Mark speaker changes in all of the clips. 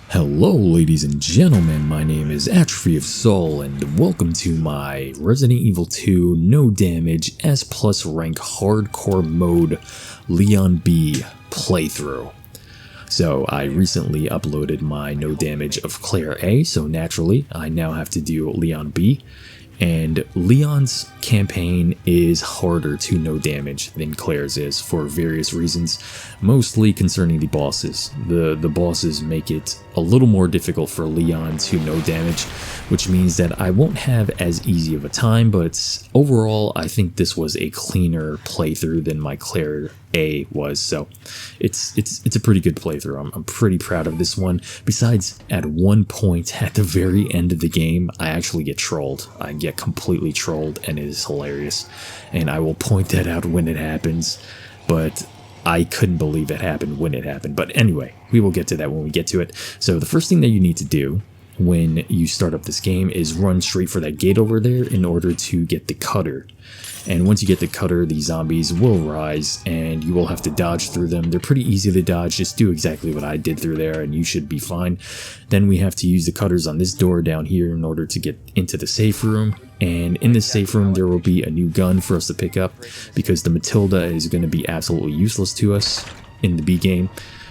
Speaker 1: Hello ladies and gentlemen, my name is Atrophy of Soul and welcome to my Resident Evil 2 No Damage S Plus Rank Hardcore Mode Leon B playthrough. So I recently uploaded my No Damage of Claire A, so naturally I now have to do Leon B. And Leon's campaign is harder to no damage than Claire's is for various reasons, mostly concerning the bosses. The bosses make it a little more difficult for Leon to no damage, which means that I won't have as easy of a time, but overall I think this was a cleaner playthrough than my Claire A was, so it's a pretty good playthrough. I'm pretty proud of this one. Besides, at one point at the very end of the game, I actually get trolled. I get completely trolled and it is hilarious, and I will point that out when it happens, but I couldn't believe it happened when it happened. But anyway, we will get to that when we get to it. So the first thing that you need to do when you start up this game is run straight for that gate over there in order to get the cutter. And once you get the cutter, the zombies will rise and you will have to dodge through them. They're pretty easy to dodge. Just do exactly what I did through there and you should be fine. Then we have to use the cutters on this door down here in order to get into the safe room. And in this safe room, there will be a new gun for us to pick up because the Matilda is going to be absolutely useless to us in the B game,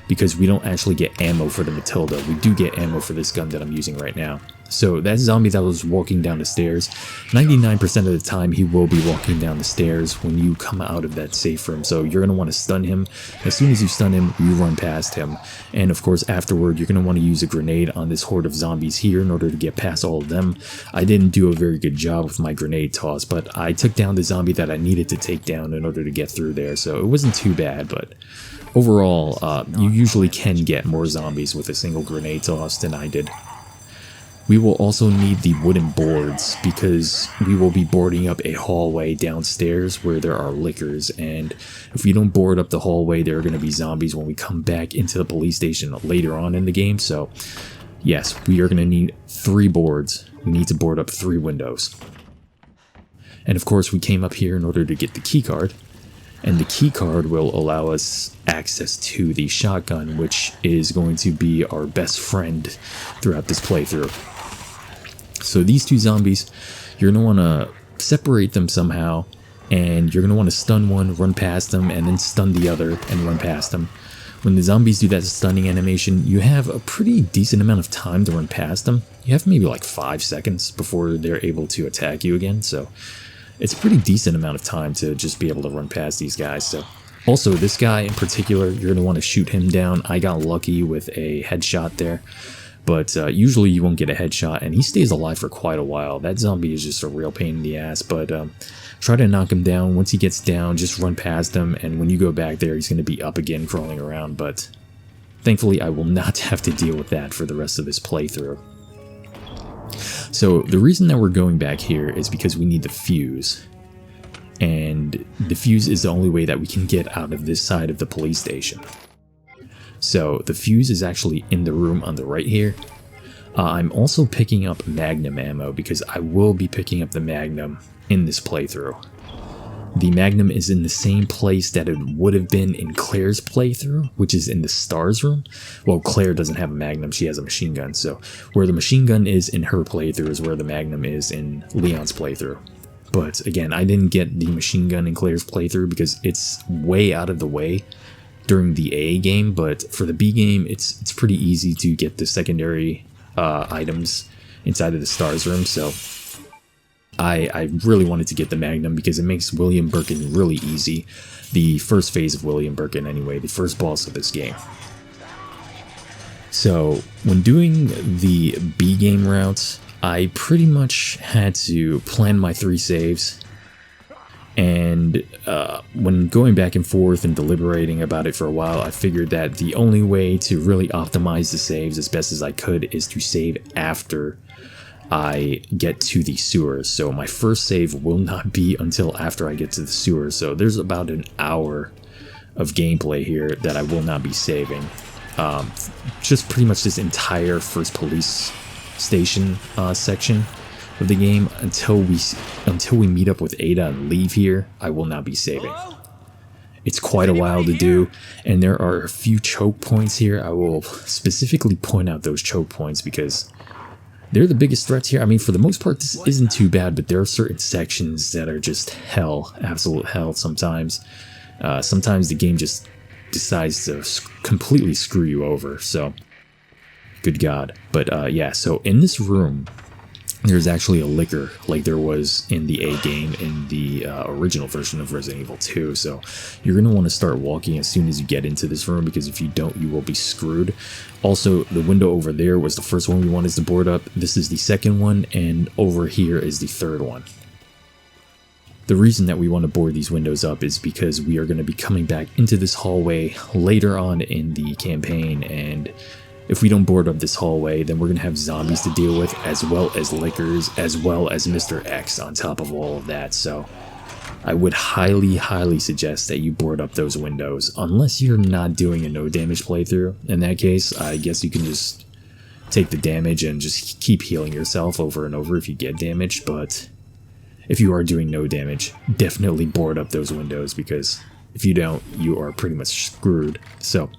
Speaker 1: because we don't actually get ammo for the Matilda. We do get ammo for this gun that I'm using right now. So that zombie that was walking down the stairs, 99% of the time he will be walking down the stairs when you come out of that safe room. So you're going to want to stun him. As soon as you stun him, you run past him. And of course afterward, you're going to want to use a grenade on this horde of zombies here in order to get past all of them. I didn't do a very good job with my grenade toss, but I took down the zombie that I needed to take down in order to get through there. So it wasn't too bad, but overall, you usually can get more zombies with a single grenade toss than I did. We will also need the wooden boards because we will be boarding up a hallway downstairs where there are lickers, and if we don't board up the hallway, there are going to be zombies when we come back into the police station later on in the game. So yes, we are going to need 3 boards. We need to board up 3 windows. And of course we came up here in order to get the key card. And the key card will allow us access to the shotgun, which is going to be our best friend throughout this playthrough. So these 2 zombies, you're going to want to separate them somehow, and you're going to want to stun one, run past them, and then stun the other and run past them. When the zombies do that stunning animation, you have a pretty decent amount of time to run past them. You have maybe like 5 seconds before they're able to attack you again, so it's a pretty decent amount of time to just be able to run past these guys. So also this guy in particular, you're going to want to shoot him down. I got lucky with a headshot there, but usually you won't get a headshot, and he stays alive for quite a while. That zombie is just a real pain in the ass, but try to knock him down. Once he gets down, just run past him, and when you go back there, he's going to be up again crawling around, but thankfully I will not have to deal with that for the rest of this playthrough. So the reason that we're going back here is because we need the fuse, and the fuse is the only way that we can get out of this side of the police station. So the fuse is actually in the room on the right here. I'm also picking up Magnum Ammo because I will be picking up the Magnum in this playthrough. The Magnum is in the same place that it would have been in Claire's playthrough, which is in the Stars room. Well, Claire doesn't have a Magnum, she has a machine gun, so where the machine gun is in her playthrough is where the Magnum is in Leon's playthrough. But again, I didn't get the machine gun in Claire's playthrough because it's way out of the way during the A game, but for the B game, it's pretty easy to get the secondary items inside of the Stars room, so I really wanted to get the Magnum because it makes William Birkin really easy. The first phase of William Birkin anyway, the first boss of this game. So when doing the B game routes, I pretty much had to plan my 3 saves. And when going back and forth and deliberating about it for a while, I figured that the only way to really optimize the saves as best as I could is to save after I get to the sewers. So my first save will not be until after I get to the sewers. So there's about an hour of gameplay here that I will not be saving. Just pretty much this entire first police station section of the game until we meet up with Ada and leave here. I will not be saving. It's quite a while to do, and there are a few choke points here. I will specifically point out those choke points because they're the biggest threats here. I mean, for the most part, this isn't too bad, but there are certain sections that are just hell, absolute hell sometimes. Sometimes the game just decides to completely screw you over, so good God. But yeah, so in this room, there's actually a liquor like there was in the A game in the original version of Resident Evil 2. So you're going to want to start walking as soon as you get into this room, because if you don't, you will be screwed. Also, the window over there was the first one we wanted to board up. This is the second one, and over here is the third one. The reason that we want to board these windows up is because we are going to be coming back into this hallway later on in the campaign, and if we don't board up this hallway, then we're going to have zombies to deal with, as well as lickers, as well as Mr. X on top of all of that. So I would highly, highly suggest that you board up those windows, unless you're not doing a no damage playthrough. In that case, I guess you can just take the damage and just keep healing yourself over and over if you get damaged. But if you are doing no damage, definitely board up those windows, because if you don't, you are pretty much screwed. So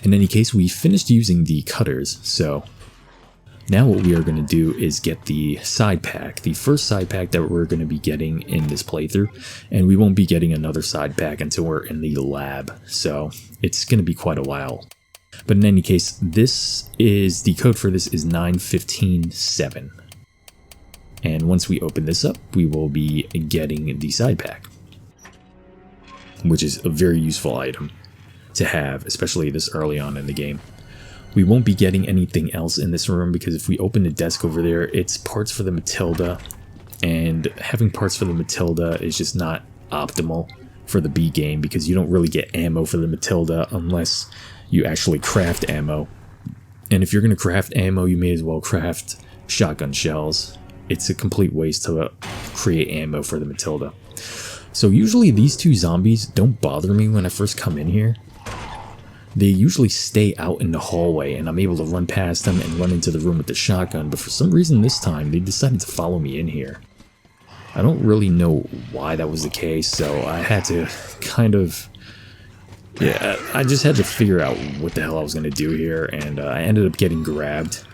Speaker 1: in any case, we finished using the cutters, so now what we are going to do is get the side pack, the first side pack that we're going to be getting in this playthrough, and we won't be getting another side pack until we're in the lab, so it's going to be quite a while. But in any case, this is, the code for this is 9157, and once we open this up, we will be getting the side pack, which is a very useful item to have, especially this early on in the game. We won't be getting anything else in this room, because if we open the desk over there, it's parts for the Matilda, and having parts for the Matilda is just not optimal for the B game, because you don't really get ammo for the Matilda unless you actually craft ammo. And if you're going to craft ammo, you may as well craft shotgun shells. It's a complete waste to create ammo for the Matilda. So usually these two zombies don't bother me when I first come in here. They usually stay out in the hallway, and I'm able to run past them and run into the room with the shotgun, but for some reason this time they decided to follow me in here. I don't really know why that was the case, so I had to kind of... yeah, I just had to figure out what the hell I was going to do here, and I ended up getting grabbed.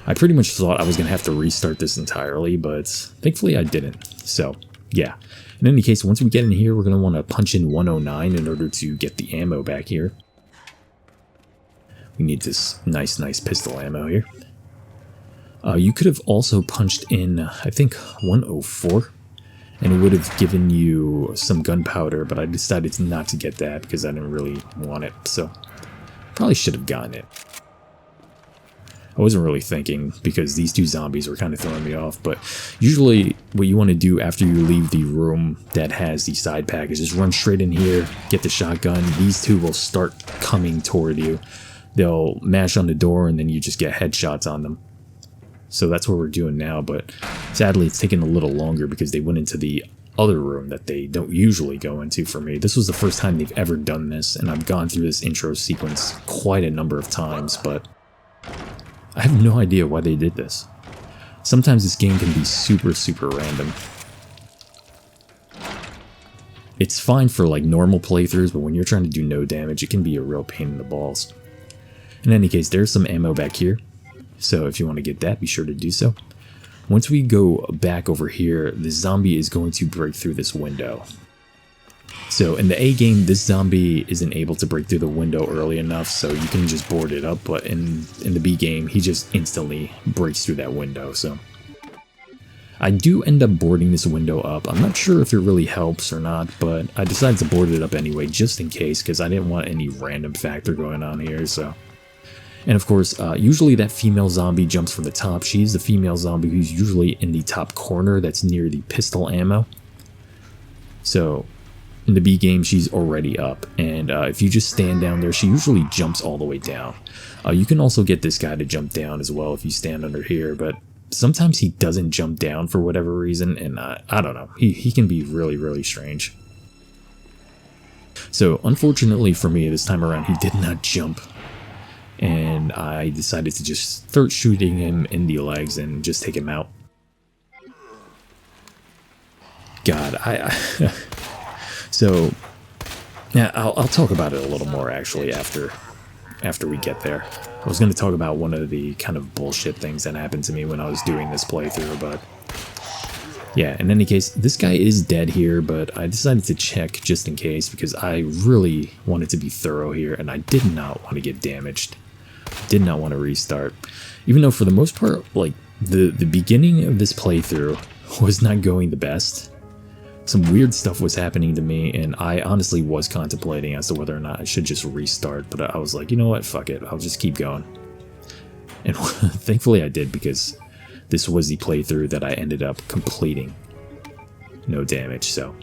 Speaker 1: I pretty much thought I was going to have to restart this entirely, but thankfully I didn't. So, yeah. In any case, once we get in here, we're going to want to punch in 109 in order to get the ammo back here. We need this nice pistol ammo here. You could have also punched in, I think, 104, and it would have given you some gunpowder, but I decided not to get that because I didn't really want it, so probably should have gotten it. I wasn't really thinking, because these two zombies were kind of throwing me off, but usually what you want to do after you leave the room that has the side pack is just run straight in here, get the shotgun. These two will start coming toward you. They'll mash on the door, and then you just get headshots on them. So that's what we're doing now, but sadly it's taking a little longer because they went into the other room that they don't usually go into for me. This was the first time they've ever done this, and I've gone through this intro sequence quite a number of times, but I have no idea why they did this. Sometimes this game can be super random. It's fine for like normal playthroughs, but when you're trying to do no damage, it can be a real pain in the balls. In any case, there's some ammo back here, so if you want to get that, be sure to do so. Once we go back over here, the zombie is going to break through this window. So in the A game, this zombie isn't able to break through the window early enough, so you can just board it up, but in the B game, he just instantly breaks through that window, so. I do end up boarding this window up. I'm not sure if it really helps or not, but I decided to board it up anyway, just in case, because I didn't want any random factor going on here, so. And of course, usually that female zombie jumps from the top. She's the female zombie who's usually in the top corner that's near the pistol ammo. So in the B game, she's already up, and if you just stand down there, she usually jumps all the way down. You can also get this guy to jump down as well if you stand under here, but sometimes he doesn't jump down for whatever reason, and I don't know. He can be really strange. So unfortunately for me, this time around, he did not jump. And I decided to just start shooting him in the legs and just take him out. God, So Yeah, I'll talk about it a little more actually after we get there. I was going to talk about one of the kind of bullshit things that happened to me when I was doing this playthrough, but yeah, in any case, this guy is dead here, but I decided to check just in case because I really wanted to be thorough here and I did not want to get damaged. Did not want to restart. Even though for the most part, like, the beginning of this playthrough was not going the best. Some weird stuff was happening to me, and I honestly was contemplating as to whether or not I should just restart, but I was like, you know what, fuck it, I'll just keep going. And thankfully I did, because this was the playthrough that I ended up completing. No damage, so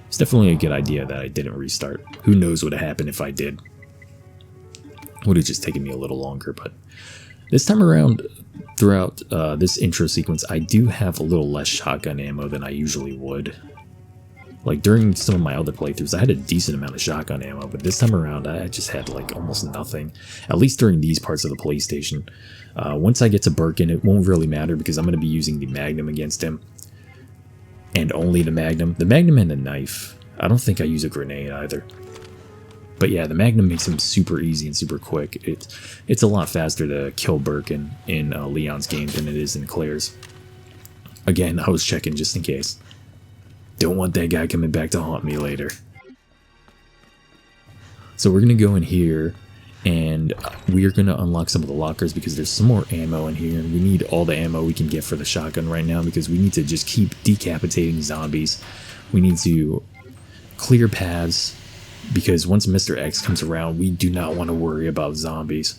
Speaker 1: it's definitely a good idea that I didn't restart. Who knows what would have happened if I did. Would have just taken me a little longer, but this time around, throughout this intro sequence, I do have a little less shotgun ammo than I usually would. Like during some of my other playthroughs, I had a decent amount of shotgun ammo, but this time around I just had like almost nothing. At least during these parts of the police station. Once I get to Birkin, it won't really matter because I'm going to be using the Magnum against him. And only the Magnum. The Magnum and the knife. I don't think I use a grenade either. But yeah, the Magnum makes him super easy and super quick. It's a lot faster to kill Birkin in Leon's game than it is in Claire's. Again, I was checking just in case. Don't want that guy coming back to haunt me later. So we're going to go in here, and we are going to unlock some of the lockers because there's some more ammo in here, and we need all the ammo we can get for the shotgun right now because we need to just keep decapitating zombies. We need to clear paths, because once Mr. X comes around, we do not want to worry about zombies.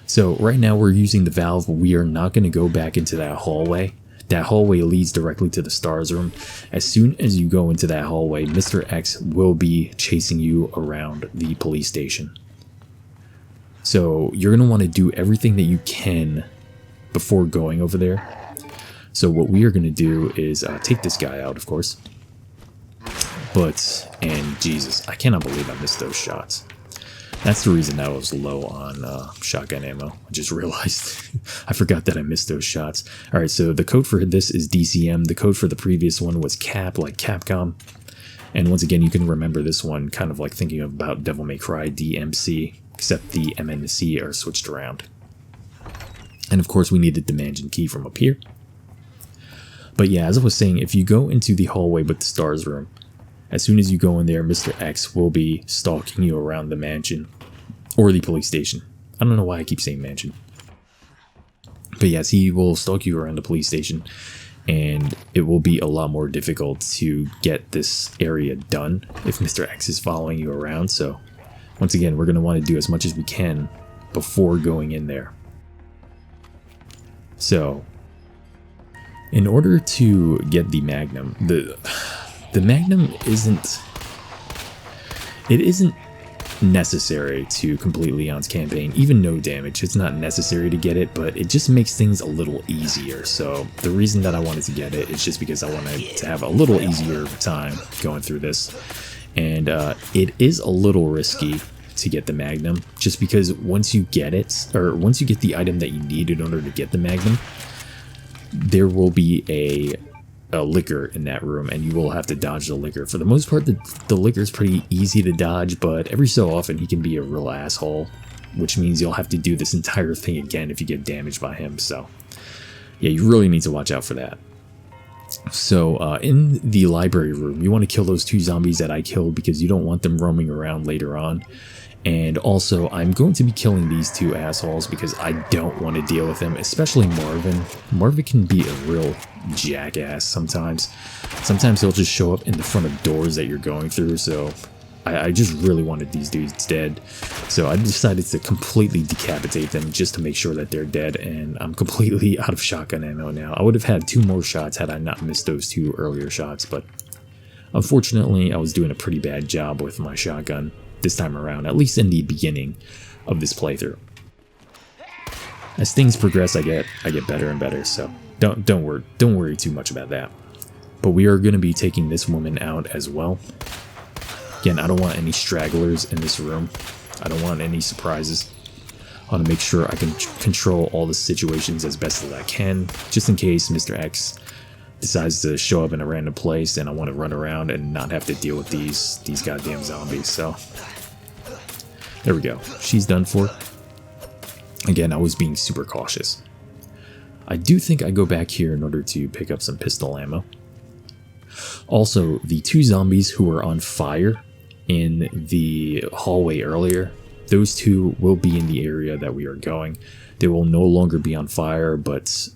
Speaker 1: So right now we're using the valve, but we are not going to go back into that hallway. That hallway leads directly to the STARS room. As soon as you go into that hallway, Mr. X will be chasing you around the police station. So you're going to want to do everything that you can before going over there. So what we are going to do is take this guy out, of course. And Jesus, I cannot believe I missed those shots. That's the reason that I was low on shotgun ammo. I just realized. I forgot that I missed those shots. Alright, so the code for this is DCM. The code for the previous one was CAP, like Capcom. And once again, you can remember this one kind of like thinking about Devil May Cry DMC, except the M and the C are switched around. And of course, we needed the mansion key from up here. But yeah, as I was saying, if you go into the hallway with the STARS room, as soon as you go in there, Mr. X will be stalking you around the mansion or the police station. I don't know why I keep saying mansion. But yes, he will stalk you around the police station, and it will be a lot more difficult to get this area done if Mr. X is following you around. So once again, we're going to want to do as much as we can before going in there. So in order to get the Magnum, the Magnum isn't necessary to complete Leon's campaign. Even no damage, it's not necessary to get it, but it just makes things a little easier. So the reason that I wanted to get it is just because I wanted to have a little easier time going through this. And it is a little risky to get the Magnum, just because once you get it, or once you get the item that you need in order to get the Magnum, there will be a liquor in that room, and you will have to dodge the liquor. For the most part, the liquor is pretty easy to dodge, but every so often he can be a real asshole, which means you'll have to do this entire thing again if you get damaged by him. So yeah, you really need to watch out for that. So in the library room, you want to kill those 2 zombies that I killed because you don't want them roaming around later on. And also, I'm going to be killing these 2 assholes because I don't want to deal with them, especially Marvin. Marvin can be a real jackass sometimes. Sometimes he'll just show up in the front of doors that you're going through, so I just really wanted these dudes dead. So I decided to completely decapitate them just to make sure that they're dead, and I'm completely out of shotgun ammo now. I would have had 2 more shots had I not missed those 2 earlier shots, but unfortunately I was doing a pretty bad job with my shotgun this time around, at least in the beginning of this playthrough. As things progress, I get better and better, so don't worry too much about that. But we are going to be taking this woman out as well. Again, I don't want any stragglers in this room. I don't want any surprises. I want to make sure I can control all the situations as best as I can, just in case Mr. X decides to show up in a random place, and I want to run around and not have to deal with these goddamn zombies. So there we go. She's done for. Again, I was being super cautious. I do think I go back here in order to pick up some pistol ammo. Also, the 2 zombies who were on fire in the hallway earlier, those 2 will be in the area that we are going. They will no longer be on fire, but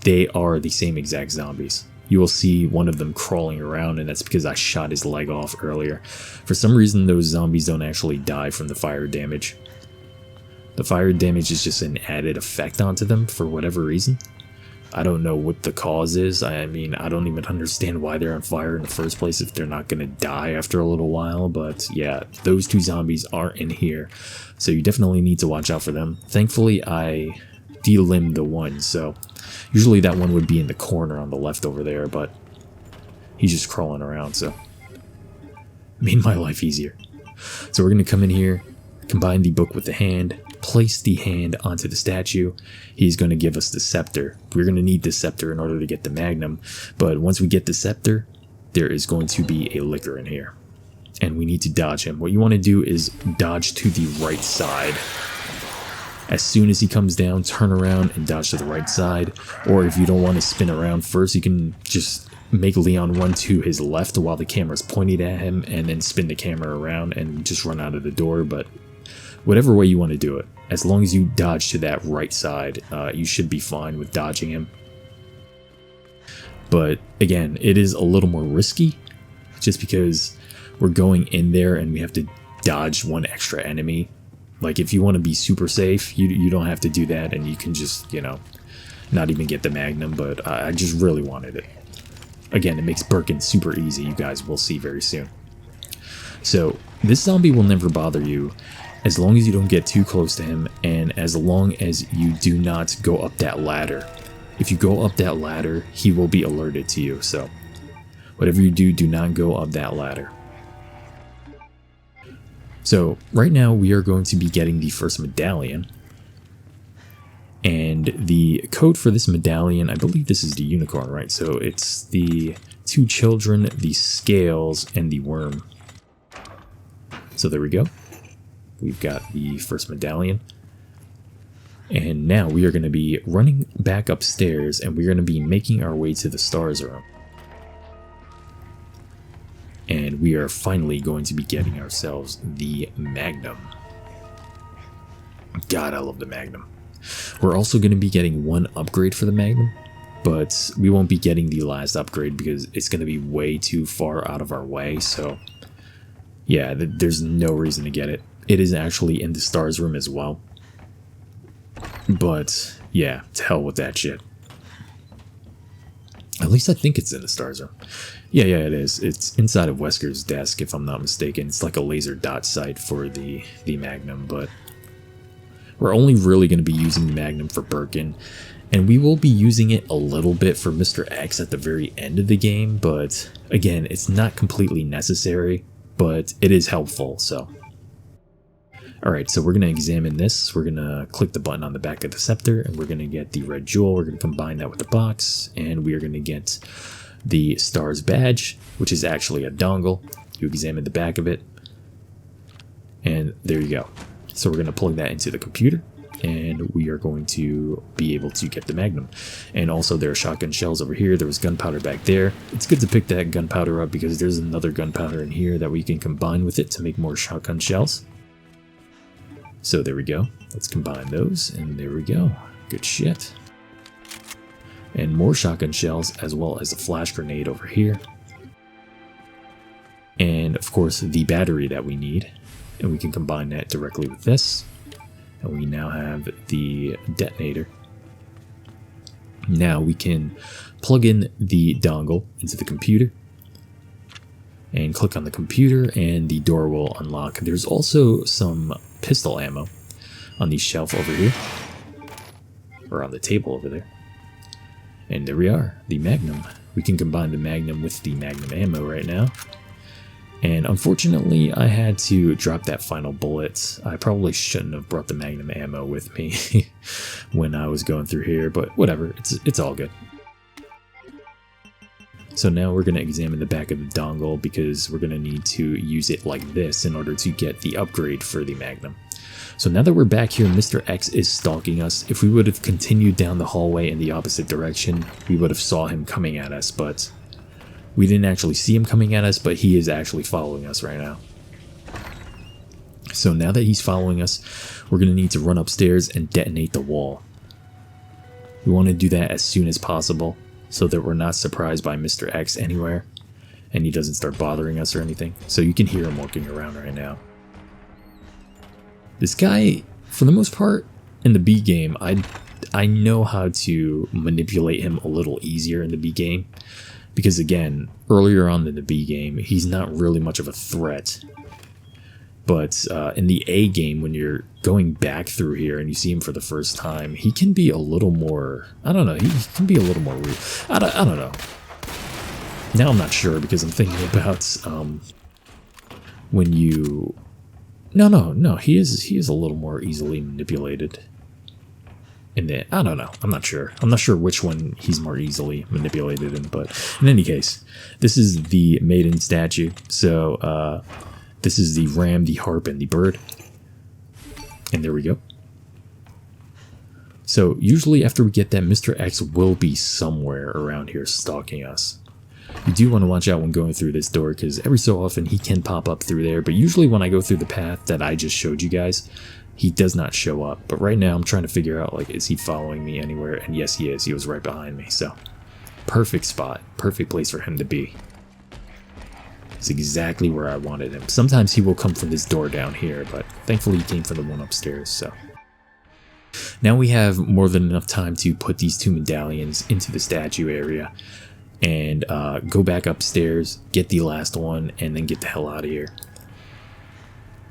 Speaker 1: they are the same exact zombies. You will see one of them crawling around, and that's because I shot his leg off earlier. For some reason, those zombies don't actually die from the fire damage. The fire damage is just an added effect onto them for whatever reason. I don't know what the cause is. I mean, I don't even understand why they're on fire in the first place if they're not going to die after a little while. But yeah, those 2 zombies aren't in here, so you definitely need to watch out for them. Thankfully, I delimbed the one, so usually that one would be in the corner on the left over there, but he's just crawling around, so made my life easier. So we're going to come in here, combine the book with the hand, place the hand onto the statue. He's going to give us the scepter. We're going to need the scepter in order to get the Magnum, but once we get the scepter, there is going to be a licker in here, and we need to dodge him. What you want to do is dodge to the right side. As soon as he comes down, turn around and dodge to the right side, or if you don't want to spin around first, you can just make Leon run to his left while the camera's pointed at him, and then spin the camera around and just run out of the door. But whatever way you want to do it, as long as you dodge to that right side, you should be fine with dodging him. But again, it is a little more risky, just because we're going in there and we have to dodge one extra enemy. Like, if you want to be super safe, you don't have to do that, and you can just, you know, not even get the Magnum, but I just really wanted it. Again, it makes Birkin super easy, you guys will see very soon. So, this zombie will never bother you as long as you don't get too close to him, and as long as you do not go up that ladder. If you go up that ladder, he will be alerted to you, so whatever you do, do not go up that ladder. So right now we are going to be getting the first medallion, and the code for this medallion, I believe this is the unicorn, right? So it's the 2 children, the scales, and the worm. So there we go. We've got the first medallion, and now we are going to be running back upstairs, and we're going to be making our way to the stars room. And we are finally going to be getting ourselves the Magnum. God, I love the Magnum. We're also going to be getting 1 upgrade for the Magnum, but we won't be getting the last upgrade because it's going to be way too far out of our way. So yeah, there's no reason to get it. It is actually in the stars room as well. But yeah, to hell with that shit. At least I think it's in the stars room. Yeah, it is. It's inside of Wesker's desk, if I'm not mistaken. It's like a laser dot sight for the Magnum, but we're only really going to be using the Magnum for Birkin, and we will be using it a little bit for Mr. X at the very end of the game, but again, it's not completely necessary, but it is helpful, so. Alright, so we're going to examine this. We're going to click the button on the back of the scepter, and we're going to get the red jewel. We're going to combine that with the box, and we are going to get the Stars badge, which is actually a dongle. You examine the back of it, and there you go. So we're going to plug that into the computer, and we are going to be able to get the Magnum. And also there are shotgun shells over here. There was gunpowder back there. It's good to pick that gunpowder up because there's another gunpowder in here that we can combine with it to make more shotgun shells. So there we go. Let's combine those, and there we go. Good shit. And more shotgun shells, as well as a flash grenade over here. And of course the battery that we need, and we can combine that directly with this. And we now have the detonator. Now we can plug in the dongle into the computer and click on the computer, and the door will unlock. There's also some pistol ammo on the shelf over here, or on the table over there. And there we are, the Magnum. We can combine the Magnum with the Magnum Ammo right now. And unfortunately, I had to drop that final bullet. I probably shouldn't have brought the Magnum Ammo with me when I was going through here, but whatever, it's all good. So now we're going to examine the back of the dongle because we're going to need to use it like this in order to get the upgrade for the Magnum. So now that we're back here, Mr. X is stalking us. If we would have continued down the hallway in the opposite direction, we would have saw him coming at us, but we didn't actually see him coming at us, but he is actually following us right now. So now that he's following us, we're going to need to run upstairs and detonate the wall. We want to do that as soon as possible so that we're not surprised by Mr. X anywhere and he doesn't start bothering us or anything. So you can hear him walking around right now. This guy, for the most part, in the B game, I know how to manipulate him a little easier in the B game. Because again, earlier on in the B game, he's not really much of a threat. But in the A game, when you're going back through here and you see him for the first time, he can be a little more, I don't know, he can be a little more rude. I don't know. Now I'm not sure because I'm thinking about when you... No, he is a little more easily manipulated. I don't know. I'm not sure. I'm not sure which one he's more easily manipulated in, but in any case, this is the maiden statue. So this is the ram, the harp, and the bird. And there we go. So usually after we get that, Mr. X will be somewhere around here stalking us. You do want to watch out when going through this door because every so often he can pop up through there, but usually when I go through the path that I just showed you guys, he does not show up. But right now I'm trying to figure out, like, is he following me anywhere? And yes, he is. He was right behind me. So perfect spot, perfect place for him to be. It's exactly where I wanted him. Sometimes he will come from this door down here, but thankfully he came from the one upstairs. So now we have more than enough time to put these two medallions into the statue area and go back upstairs, get the last one, and then get the hell out of here.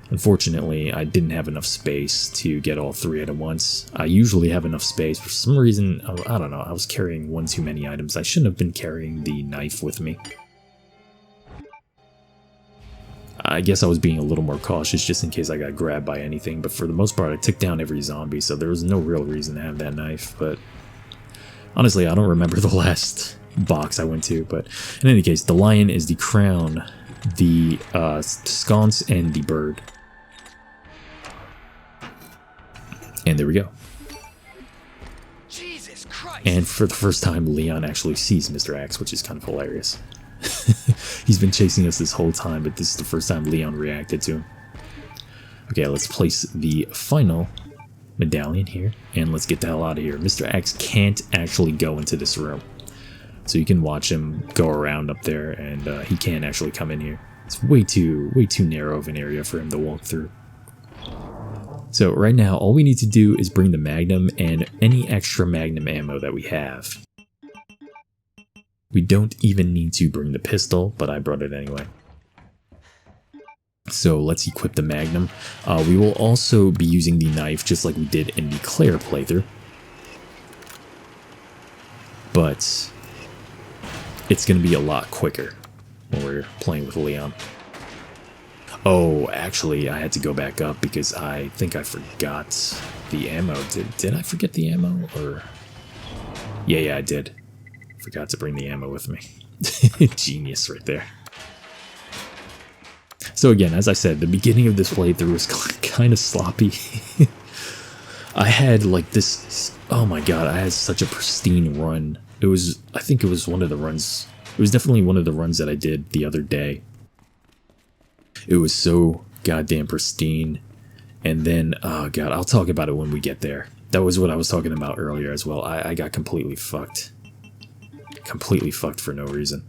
Speaker 1: Unfortunately, I didn't have enough space to get all three at once. I usually have enough space. For some reason, I don't know, I was carrying one too many items. I shouldn't have been carrying the knife with me. I guess I was being a little more cautious just in case I got grabbed by anything, but for the most part I took down every zombie, so there was no real reason to have that knife. But honestly, I don't remember the last box I went to, but in any case, the lion is the crown, the sconce, and the bird. And there we go.
Speaker 2: Jesus Christ.
Speaker 1: And for the first time, Leon actually sees Mr. X, which is kind of hilarious. He's been chasing us this whole time, but this is the first time Leon reacted to him. Okay, let's place the final medallion here, and let's get the hell out of here. Mr. X can't actually go into this room. So you can watch him go around up there, and he can't actually come in here. It's way too narrow of an area for him to walk through. So right now, all we need to do is bring the Magnum and any extra Magnum ammo that we have. We don't even need to bring the pistol, but I brought it anyway. So let's equip the Magnum. We will also be using the knife just like we did in the Claire playthrough. But it's going to be a lot quicker when we're playing with Leon. Oh, actually, I had to go back up because I think I forgot the ammo. Did I forget the ammo? Or yeah, I did. Forgot to bring the ammo with me. Genius right there. So again, as I said, the beginning of this playthrough was kind of sloppy. I had like this, oh my god, I had such a pristine run. I think it was one of the runs, it was definitely one of the runs that I did the other day. It was so goddamn pristine. And then, oh god, I'll talk about it when we get there. That was what I was talking about earlier as well. I got completely fucked. Completely fucked for no reason.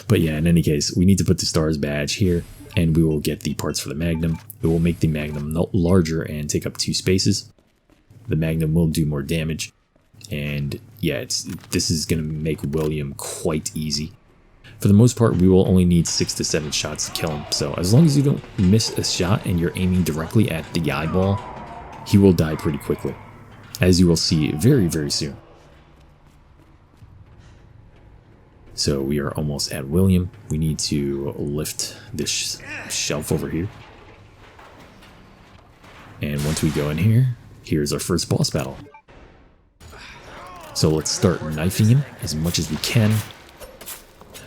Speaker 1: But yeah, in any case, we need to put the stars badge here, and we will get the parts for the Magnum. It will make the Magnum larger and take up 2 spaces. The Magnum will do more damage, and yeah, this is going to make William quite easy. For the most part, we will only need 6 to 7 shots to kill him, so as long as you don't miss a shot and you're aiming directly at the eyeball, he will die pretty quickly, as you will see very, very soon. So we are almost at William. We need to lift this shelf over here. And once we go in here, here's our first boss battle. So let's start knifing him as much as we can.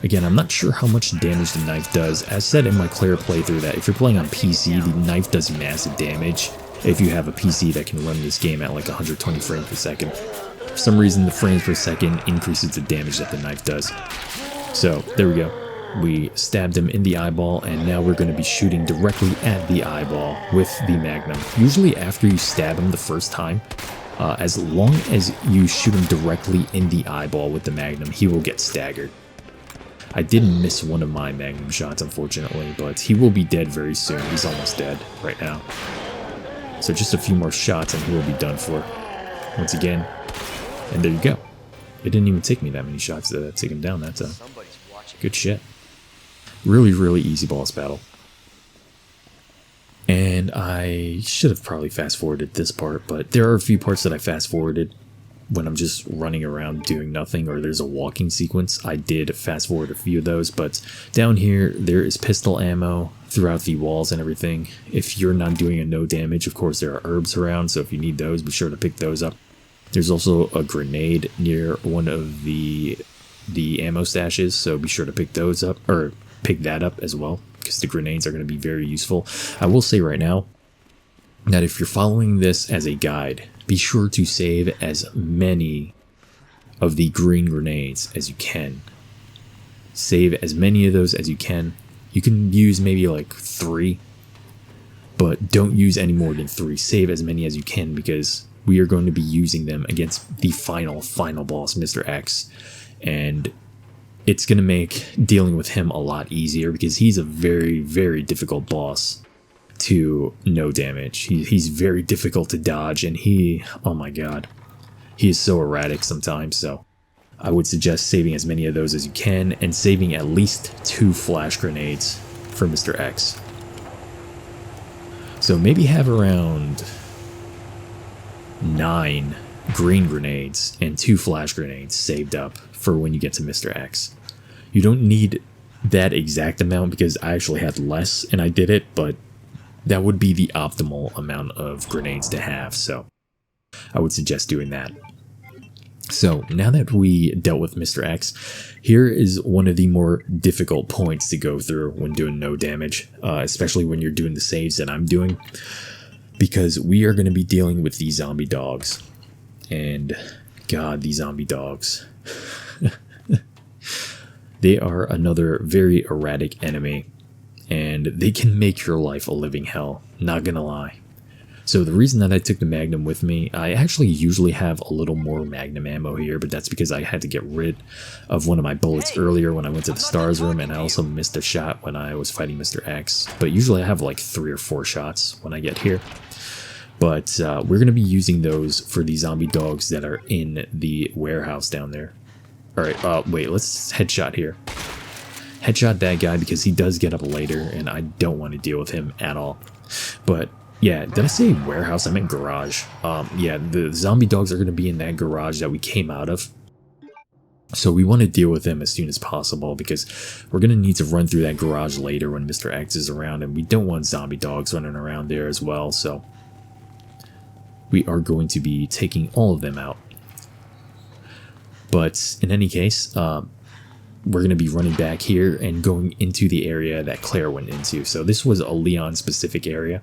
Speaker 1: Again, I'm not sure how much damage the knife does. As said in my Claire playthrough, that if you're playing on PC, the knife does massive damage if you have a PC that can run this game at like 120 frames per second. For some reason, the frames per second increases the damage that the knife does. So, there we go. We stabbed him in the eyeball, and now we're going to be shooting directly at the eyeball with the Magnum. Usually after you stab him the first time, as long as you shoot him directly in the eyeball with the Magnum, he will get staggered. I did miss one of my Magnum shots, unfortunately, but he will be dead very soon. He's almost dead right now. So just a few more shots and he will be done for. Once again, and there you go. It didn't even take me that many shots to take him down. That's good shit. Really, really easy boss battle. And I should have probably fast forwarded this part, but there are a few parts that I fast forwarded when I'm just running around doing nothing, or there's a walking sequence. I did fast forward a few of those, but down here there is pistol ammo throughout the walls and everything. If you're not doing a no damage, of course there are herbs around, so if you need those, be sure to pick those up. There's also a grenade near one of the ammo stashes, so be sure to pick those up, or pick that up as well, because the grenades are going to be very useful. I will say right now that if you're following this as a guide, be sure to save as many of the green grenades as you can. Save as many of those as you can. You can use maybe like 3, but don't use any more than 3. Save as many as you can, because we are going to be using them against the final boss, Mr. X. And it's going to make dealing with him a lot easier, because he's a very, very difficult boss to no damage. He's very difficult to dodge, and oh my god, he is so erratic sometimes. So I would suggest saving as many of those as you can, and saving at least 2 flash grenades for Mr. X. So maybe have around 9 green grenades and 2 flash grenades saved up for when you get to Mr. X. You don't need that exact amount, because I actually had less and I did it, but that would be the optimal amount of grenades to have, so I would suggest doing that. So now that we dealt with Mr. X, here is one of the more difficult points to go through when doing no damage, especially when you're doing the saves that I'm doing, because we are going to be dealing with these zombie dogs. And god, these zombie dogs. They are another very erratic enemy, and they can make your life a living hell, not gonna lie. So the reason that I took the Magnum with me, I actually usually have a little more Magnum ammo here, but that's because I had to get rid of one of my bullets earlier when I went to the stars room, and I also missed a shot when I was fighting Mr. X. But usually I have like 3 or 4 shots when I get here. But we're gonna be using those for the zombie dogs that are in the warehouse down there. Alright, wait, let's headshot here. Headshot that guy, because he does get up later, and I don't want to deal with him at all. But yeah, did I say warehouse? I meant garage. Yeah, the zombie dogs are going to be in that garage that we came out of. So we want to deal with them as soon as possible, because we're going to need to run through that garage later when Mr. X is around, and we don't want zombie dogs running around there as well. So we are going to be taking all of them out. But in any case, we're going to be running back here and going into the area that Claire went into. So this was a Leon-specific area.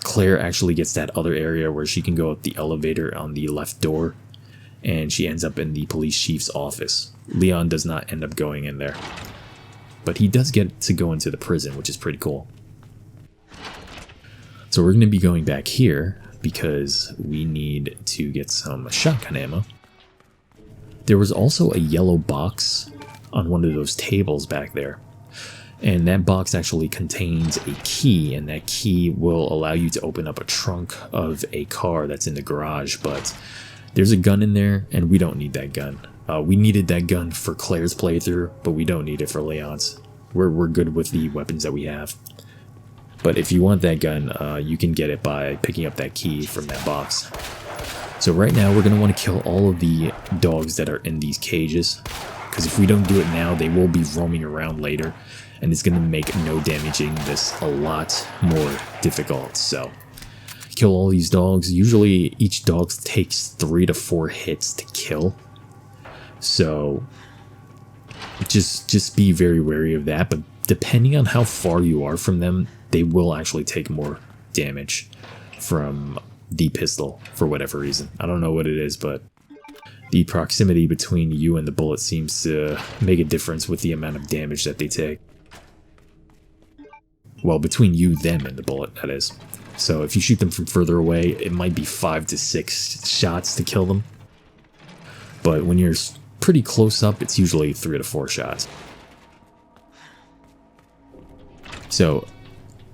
Speaker 1: Claire actually gets that other area where she can go up the elevator on the left door, and she ends up in the police chief's office. Leon does not end up going in there, but he does get to go into the prison, which is pretty cool. So we're going to be going back here because we need to get some shotgun ammo. There was also a yellow box on one of those tables back there, and that box actually contains a key, and that key will allow you to open up a trunk of a car that's in the garage. But there's a gun in there, and we don't need that gun. We needed that gun for Claire's playthrough, but we don't need it for Leon's. We're good with the weapons that we have. But if you want that gun, you can get it by picking up that key from that box. So right now we're going to want to kill all of the dogs that are in these cages, because if we don't do it now, they will be roaming around later, and it's going to make no damaging this a lot more difficult. So kill all these dogs. Usually each dog takes 3 to 4 hits to kill. So just be very wary of that. But depending on how far you are from them, they will actually take more damage from the pistol for whatever reason. I don't know what it is, but the proximity between you and the bullet seems to make a difference with the amount of damage that they take. Well, between you, them, and the bullet, that is. So if you shoot them from further away, it might be 5 to 6 shots to kill them. But when you're pretty close up, it's usually 3 to 4 shots. So,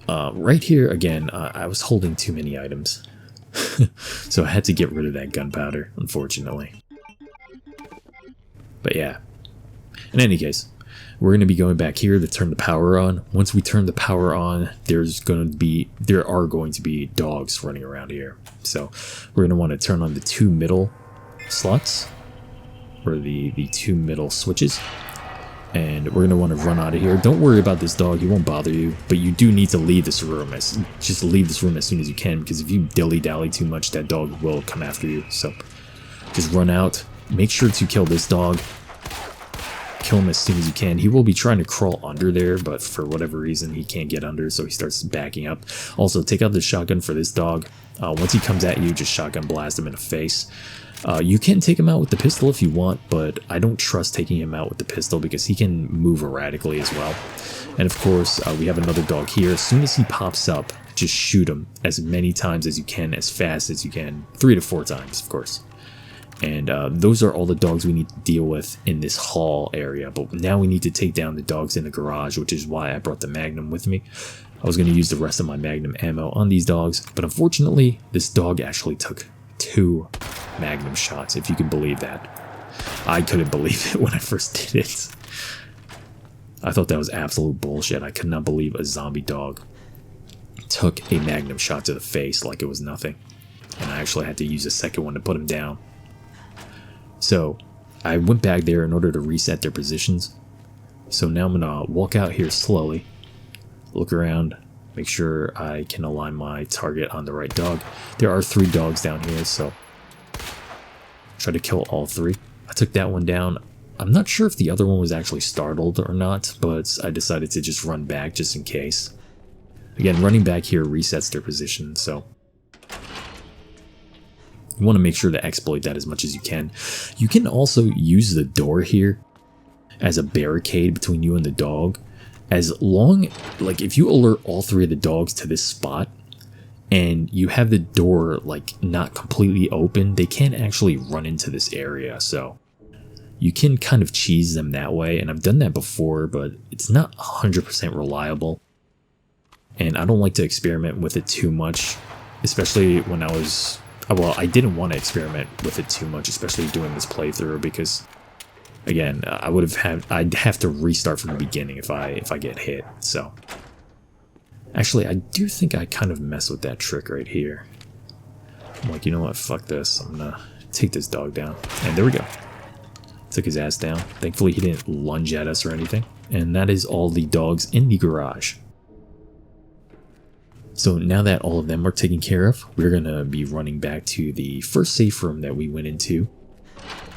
Speaker 1: right here, again, I was holding too many items. So I had to get rid of that gunpowder, unfortunately. But yeah. In any case, we're going to be going back here to turn the power on. Once we turn the power on, there are going to be dogs running around here. So we're going to want to turn on the 2 middle slots, or the 2 middle switches. And we're going to want to run out of here. Don't worry about this dog, he won't bother you, but you do need to leave this room. Just leave this room as soon as you can, because if you dilly-dally too much, that dog will come after you. So just run out. Make sure to kill this dog. Kill him as soon as you can. He will be trying to crawl under there, but for whatever reason he can't get under, so he starts backing up. Also, take out the shotgun for this dog. Once he comes at you, just shotgun blast him in the face. You can take him out with the pistol if you want, but I don't trust taking him out with the pistol because he can move erratically as well. And of course, we have another dog here. As soon as he pops up, just shoot him as many times as you can, as fast as you can. 3 to 4 times, of course. And those are all the dogs we need to deal with in this hall area. But now we need to take down the dogs in the garage, which is why I brought the Magnum with me. I was going to use the rest of my Magnum ammo on these dogs, but unfortunately, this dog actually took 2 Magnum shots, if you can believe that. I couldn't believe it when I first did it. I thought that was absolute bullshit. I could not believe a zombie dog took a Magnum shot to the face like it was nothing. And I actually had to use a second one to put him down. So I went back there in order to reset their positions. So now I'm gonna walk out here slowly, look around, make sure I can align my target on the right dog. There are 3 dogs down here, so try to kill all 3. I took that one down. I'm not sure if the other one was actually startled or not, but I decided to just run back just in case. Again, running back here resets their position, so you want to make sure to exploit that as much as you can. You can also use the door here as a barricade between you and the dog. As long, like if you alert all 3 of the dogs to this spot and you have the door like not completely open, they can't actually run into this area. So you can kind of cheese them that way. And I've done that before, but it's not 100% reliable. And I don't like to experiment with it too much, especially when I was... Well, I didn't want to experiment with it too much, especially doing this playthrough, because again, I'd have to restart from the beginning if I get hit. So actually, I do think I kind of mess with that trick right here. I'm like, you know what, fuck this, I'm gonna take this dog down. And there we go. Took his ass down. Thankfully he didn't lunge at us or anything. And that is all the dogs in the garage. So now that all of them are taken care of, we're going to be running back to the first safe room that we went into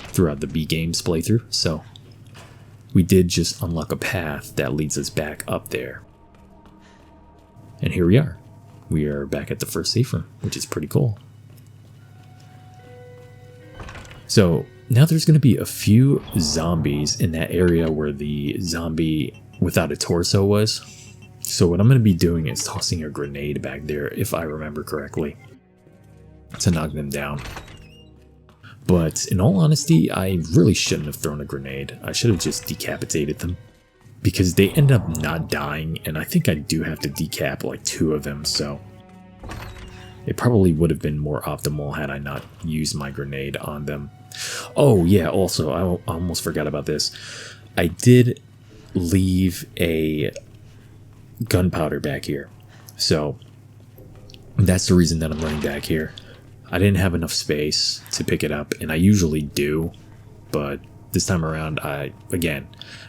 Speaker 1: throughout the B Games playthrough. So we did just unlock a path that leads us back up there. And here we are. We are back at the first safe room, which is pretty cool. So now there's going to be a few zombies in that area where the zombie without a torso was. So what I'm going to be doing is tossing a grenade back there, if I remember correctly, to knock them down. But in all honesty, I really shouldn't have thrown a grenade. I should have just decapitated them, because they end up not dying, and I think I do have to decap like 2 of them, so it probably would have been more optimal had I not used my grenade on them. Oh yeah, also, I almost forgot about this. I did leave a gunpowder back here, so that's the reason that I'm running back here. I didn't have enough space to pick it up, and I usually do, but this time around, I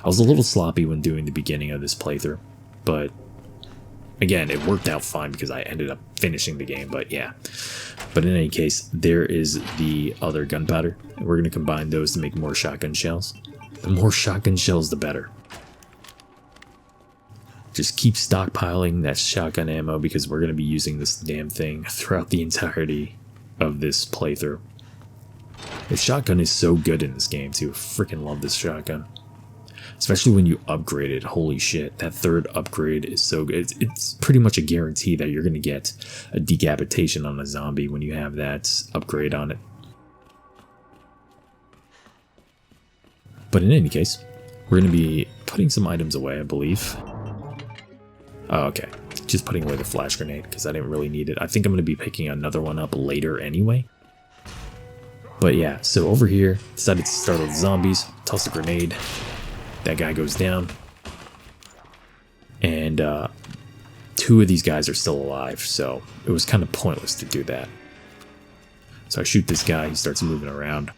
Speaker 1: was a little sloppy when doing the beginning of this playthrough, but again, it worked out fine because I ended up finishing the game. But yeah, but in any case, there is the other gunpowder, and we're going to combine those to make more shotgun shells. The more shotgun shells, the better. Just keep stockpiling that shotgun ammo because we're going to be using this damn thing throughout the entirety of this playthrough. The shotgun is so good in this game too. Freaking love this shotgun. Especially when you upgrade it. Holy shit, that third upgrade is so good. It's pretty much a guarantee that you're going to get a decapitation on a zombie when you have that upgrade on it. But in any case, we're going to be putting some items away, I believe. Oh, okay. Just putting away the flash grenade because I didn't really need it. I think I'm going to be picking another one up later anyway. But yeah, so over here, decided to start with zombies, toss a grenade. That guy goes down. And 2 of these guys are still alive, so it was kind of pointless to do that. So I shoot this guy, he starts moving around.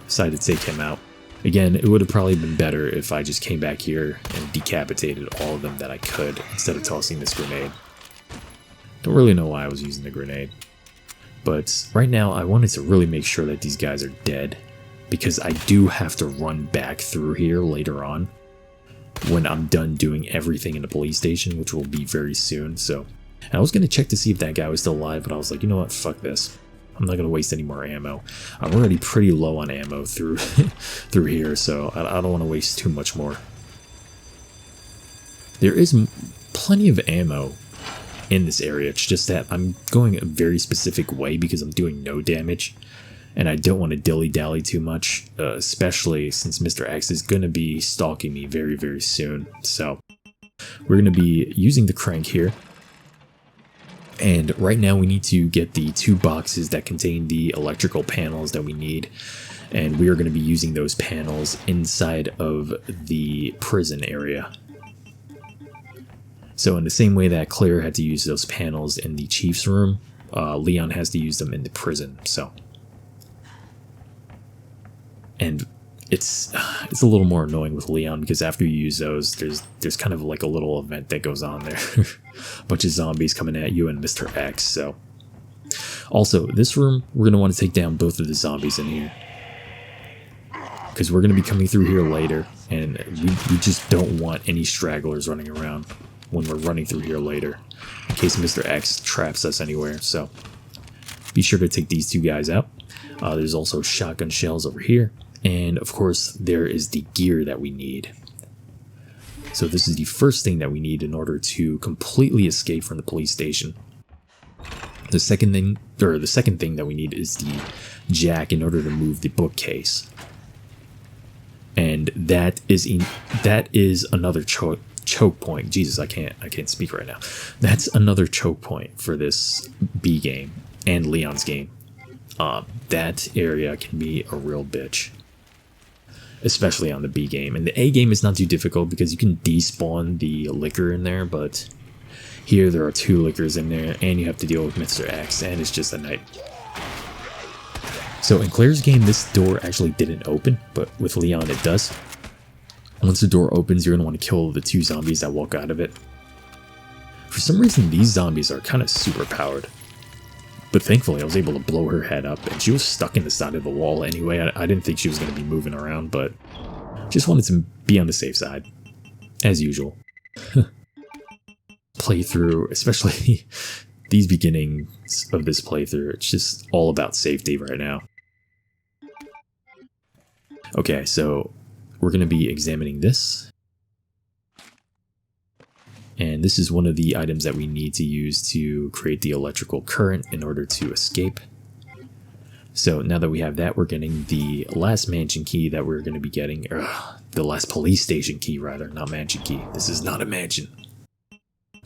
Speaker 1: Decided to take him out. Again, it would have probably been better if I just came back here and decapitated all of them that I could instead of tossing this grenade. Don't really know why I was using the grenade. But right now I wanted to really make sure that these guys are dead because I do have to run back through here later on when I'm done doing everything in the police station, which will be very soon. So, and I was going to check to see if that guy was still alive, but I was like, you know what, fuck this. I'm not going to waste any more ammo. I'm already pretty low on ammo through through here, so I don't want to waste too much more. There is plenty of ammo in this area. It's just that I'm going a very specific way because I'm doing no damage. And I don't want to dilly-dally too much, especially since Mr. X is going to be stalking me very, very soon. So we're going to be using the crank here. And right now we need to get the 2 boxes that contain the electrical panels that we need. And we are going to be using those panels inside of the prison area. So in the same way that Claire had to use those panels in the chief's room, Leon has to use them in the prison. So, and it's a little more annoying with Leon because after you use those, there's kind of like a little event that goes on there. A bunch of zombies coming at you and Mr. X. So, also this room we're gonna want to take down both of the zombies in here because we're gonna be coming through here later, and we just don't want any stragglers running around when we're running through here later in case Mr. X traps us anywhere. So be sure to take these 2 guys out. There's also shotgun shells over here. And of course, there is the gear that we need. So this is the first thing that we need in order to completely escape from the police station. The second thing that we need is the jack in order to move the bookcase. And that is another choke point. Jesus, I can't speak right now. That's another choke point for this B game and Leon's game. That area can be a real bitch, especially on the B game. And the A game is not too difficult because you can despawn the liquor in there, but here there are 2 liquors in there and you have to deal with Mr. X, and it's just a night. So in Claire's game, this door actually didn't open, but with Leon it does. Once the door opens, you're going to want to kill the 2 zombies that walk out of it. For some reason, these zombies are kind of super powered. But thankfully, I was able to blow her head up, and she was stuck in the side of the wall anyway. I didn't think she was going to be moving around, but just wanted to be on the safe side, as usual. Playthrough, especially these beginnings of this playthrough, it's just all about safety right now. Okay, so we're going to be examining this. And this is one of the items that we need to use to create the electrical current in order to escape. So now that we have that, we're getting the last mansion key that we're going to be getting. The last police station key, rather, not mansion key. This is not a mansion.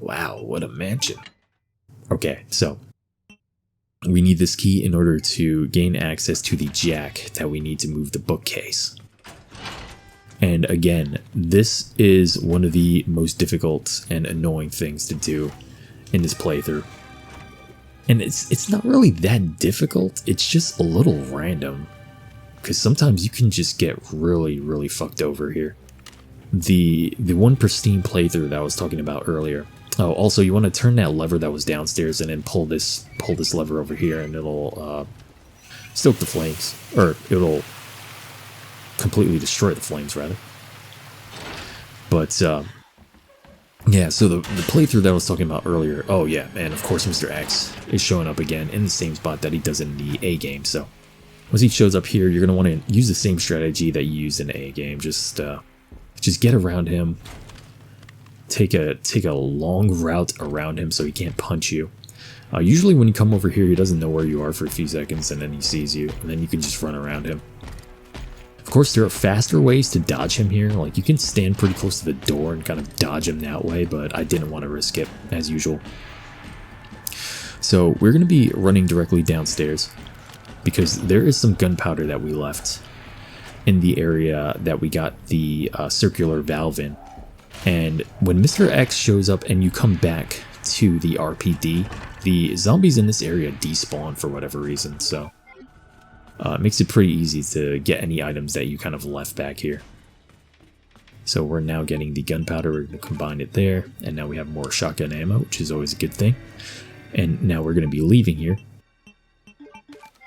Speaker 1: Wow, what a mansion. Okay, so we need this key in order to gain access to the jack that we need to move the bookcase. And again, this is one of the most difficult and annoying things to do in this playthrough. And it's not really that difficult, it's just a little random. Because sometimes you can just get really, really fucked over here. The one pristine playthrough that I was talking about earlier. Oh, also you want to turn that lever that was downstairs and then pull this lever over here, and it'll stoke the flames. Or it'll completely destroy the flames, rather. But, yeah, so the playthrough that I was talking about earlier, oh yeah, and of course Mr. X is showing up again in the same spot that he does in the A game, so once he shows up here, you're going to want to use the same strategy that you used in the A game, just get around him, take a long route around him so he can't punch you. Usually when you come over here, he doesn't know where you are for a few seconds, and then he sees you, and then you can just run around him. Of course, there are faster ways to dodge him here. Like, you can stand pretty close to the door and kind of dodge him that way, but I didn't want to risk it, as usual. So, we're going to be running directly downstairs, because there is some gunpowder that we left in the area that we got the circular valve in. And when Mr. X shows up and you come back to the RPD, the zombies in this area despawn for whatever reason, so it makes it pretty easy to get any items that you kind of left back here. So we're now getting the gunpowder, we're going to combine it there, and now we have more shotgun ammo, which is always a good thing. And now we're going to be leaving here.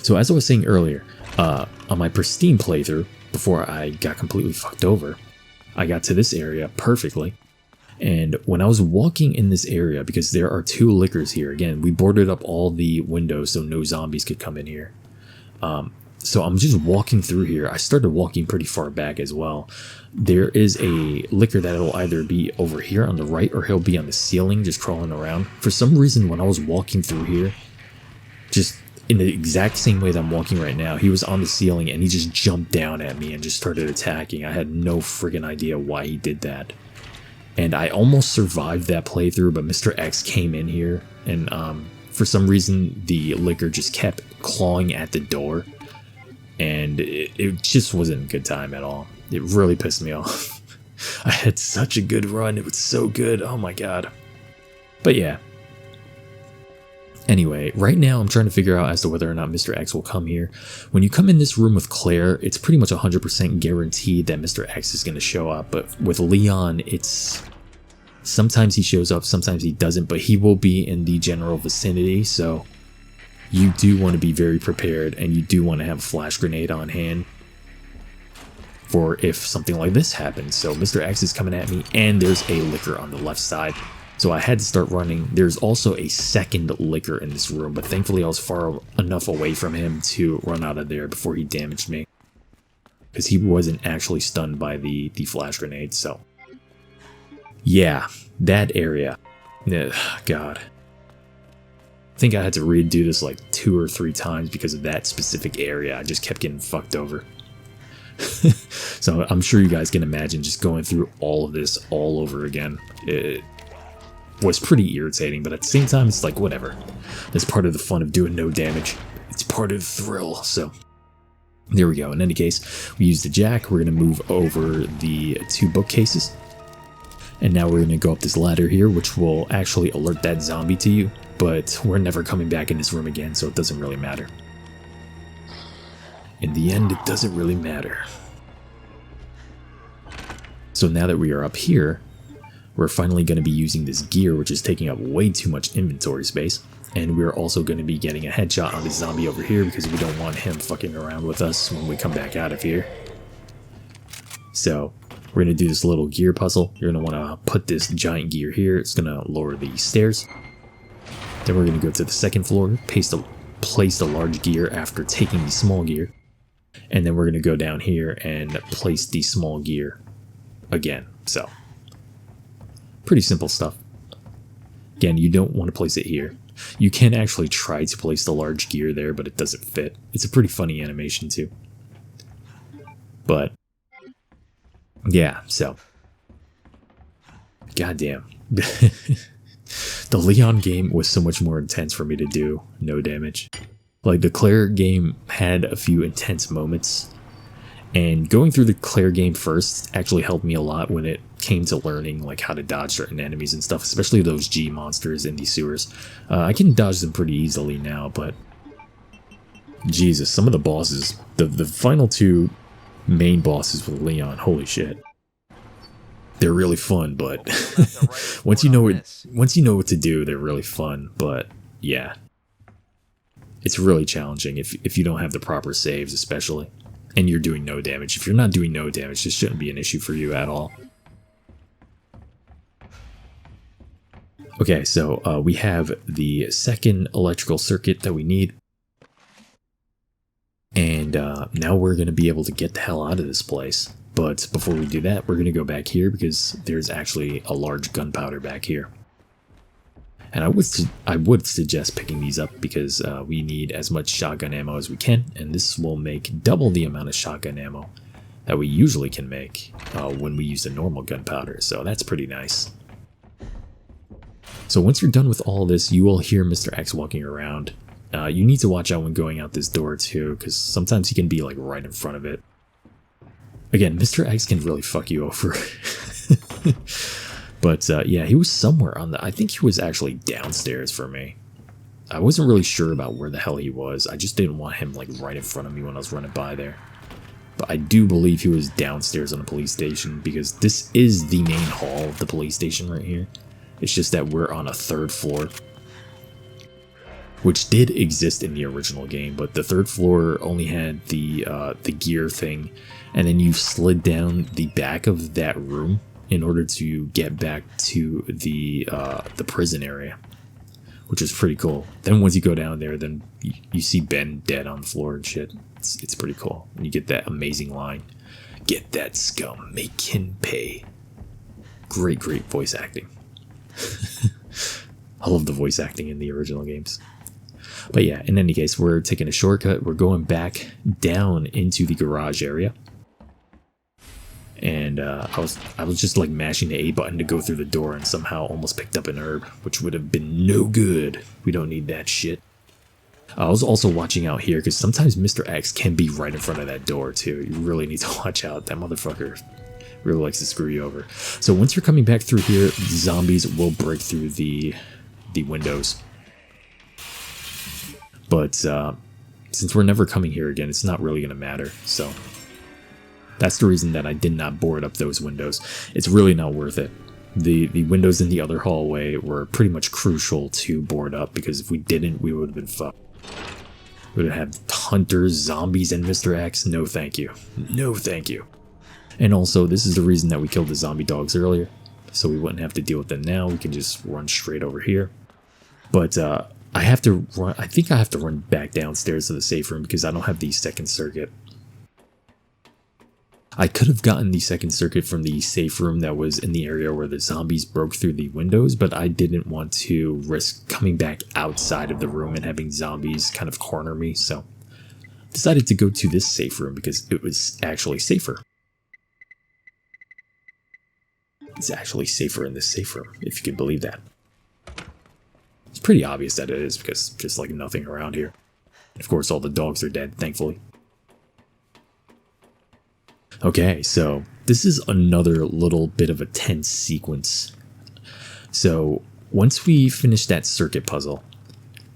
Speaker 1: So as I was saying earlier, on my pristine playthrough, before I got completely fucked over, I got to this area perfectly. And when I was walking in this area, because there are 2 liquors here, again, we boarded up all the windows so no zombies could come in here. So I'm just walking through here. I started walking pretty far back as well. There is a liquor that'll either be over here on the right or he'll be on the ceiling just crawling around. For some reason, when I was walking through here, just in the exact same way that I'm walking right now, he was on the ceiling and he just jumped down at me and just started attacking. I had no friggin' idea why he did that. And I almost survived that playthrough, but Mr. X came in here and for some reason the liquor just kept clawing at the door. And it just wasn't a good time at all. It really pissed me off. I had such a good run. It was so good. Oh my god. But yeah. Anyway, right now I'm trying to figure out as to whether or not Mr. X will come here. When you come in this room with Claire, it's pretty much 100% guaranteed that Mr. X is going to show up. But with Leon, it's... sometimes he shows up, sometimes he doesn't. But he will be in the general vicinity, so... you do want to be very prepared, and you do want to have a flash grenade on hand for if something like this happens. So Mr. X is coming at me, and there's a liquor on the left side. So I had to start running. There's also a second liquor in this room, but thankfully I was far enough away from him to run out of there before he damaged me. Because he wasn't actually stunned by the flash grenade, so... yeah, that area. Ugh, God. I think I had to redo this like 2 or 3 times because of that specific area. I just kept getting fucked over. So I'm sure you guys can imagine just going through all of this all over again. It was pretty irritating, but at the same time, it's like, whatever. That's part of the fun of doing no damage. It's part of the thrill, so... there we go. In any case, we used the jack. We're going to move over the 2 bookcases. And now we're going to go up this ladder here, which will actually alert that zombie to you. But we're never coming back in this room again, so it doesn't really matter. In the end, it doesn't really matter. So now that we are up here, we're finally going to be using this gear, which is taking up way too much inventory space. And we're also going to be getting a headshot on this zombie over here because we don't want him fucking around with us when we come back out of here. So we're going to do this little gear puzzle. You're going to want to put this giant gear here. It's going to lower the stairs. Then we're going to go to the second floor, place the large gear after taking the small gear. And then we're going to go down here and place the small gear again. So, pretty simple stuff. Again, you don't want to place it here. You can actually try to place the large gear there, but it doesn't fit. It's a pretty funny animation too. But, yeah, so. Goddamn. The Leon game was so much more intense for me to do no damage. Like, the Claire game had a few intense moments, and going through the Claire game first actually helped me a lot when it came to learning like how to dodge certain enemies and stuff, especially those G monsters in the sewers. I can dodge them pretty easily now, but Jesus, some of the bosses, the final 2 main bosses with Leon, holy shit. They're really fun, but once you know what to do, they're really fun. But yeah, it's really challenging if you don't have the proper saves, especially. and you're doing no damage. If you're not doing no damage, this shouldn't be an issue for you at all. Okay, so we have the second electrical circuit that we need. And now we're going to be able to get the hell out of this place. But before we do that, we're going to go back here because there's actually a large gunpowder back here. And I would suggest picking these up because we need as much shotgun ammo as we can. And this will make double the amount of shotgun ammo that we usually can make when we use the normal gunpowder. So that's pretty nice. So once you're done with all this, you will hear Mr. X walking around. You need to watch out when going out this door too, because sometimes he can be like right in front of it. Again, Mr. X can really fuck you over. But yeah, he was somewhere on the... I think he was actually downstairs for me. I wasn't really sure about where the hell he was. I just didn't want him like right in front of me when I was running by there. But I do believe he was downstairs on the police station because this is the main hall of the police station right here. It's just that we're on a 3rd floor, which did exist in the original game, but the 3rd floor only had the gear thing, and then you slid down the back of that room in order to get back to the prison area, which is pretty cool. Then once you go down there, then you see Ben dead on the floor and shit. It's pretty cool, and you get that amazing line, "Get that scum, make him pay." Great voice acting. I love the voice acting in the original games. But yeah, in any case, we're taking a shortcut. We're going back down into the garage area. And I was just like mashing the A button to go through the door and somehow almost picked up an herb, which would have been no good. We don't need that shit. I was also watching out here because sometimes Mr. X can be right in front of that door too. You really need to watch out. That motherfucker really likes to screw you over. So once you're coming back through here, zombies will break through the windows. But since we're never coming here again, it's not really going to matter. So that's the reason that I did not board up those windows. It's really not worth it. The windows in the other hallway were pretty much crucial to board up because if we didn't, we would have been fucked. We would have had hunters, zombies, and Mr. X. No thank you. No thank you. And also, this is the reason that we killed the zombie dogs earlier, so we wouldn't have to deal with them now. We can just run straight over here. But I have to run. I think I have to run back downstairs to the safe room because I don't have the 2nd circuit. I could have gotten the 2nd circuit from the safe room that was in the area where the zombies broke through the windows, but I didn't want to risk coming back outside of the room and having zombies kind of corner me, so decided to go to this safe room because it was actually safer. It's actually safer in this safe room, if you can believe that. It's pretty obvious that it is because just like nothing around here. Of course, all the dogs are dead, thankfully. Okay, so this is another little bit of a tense sequence. So once we finish that circuit puzzle,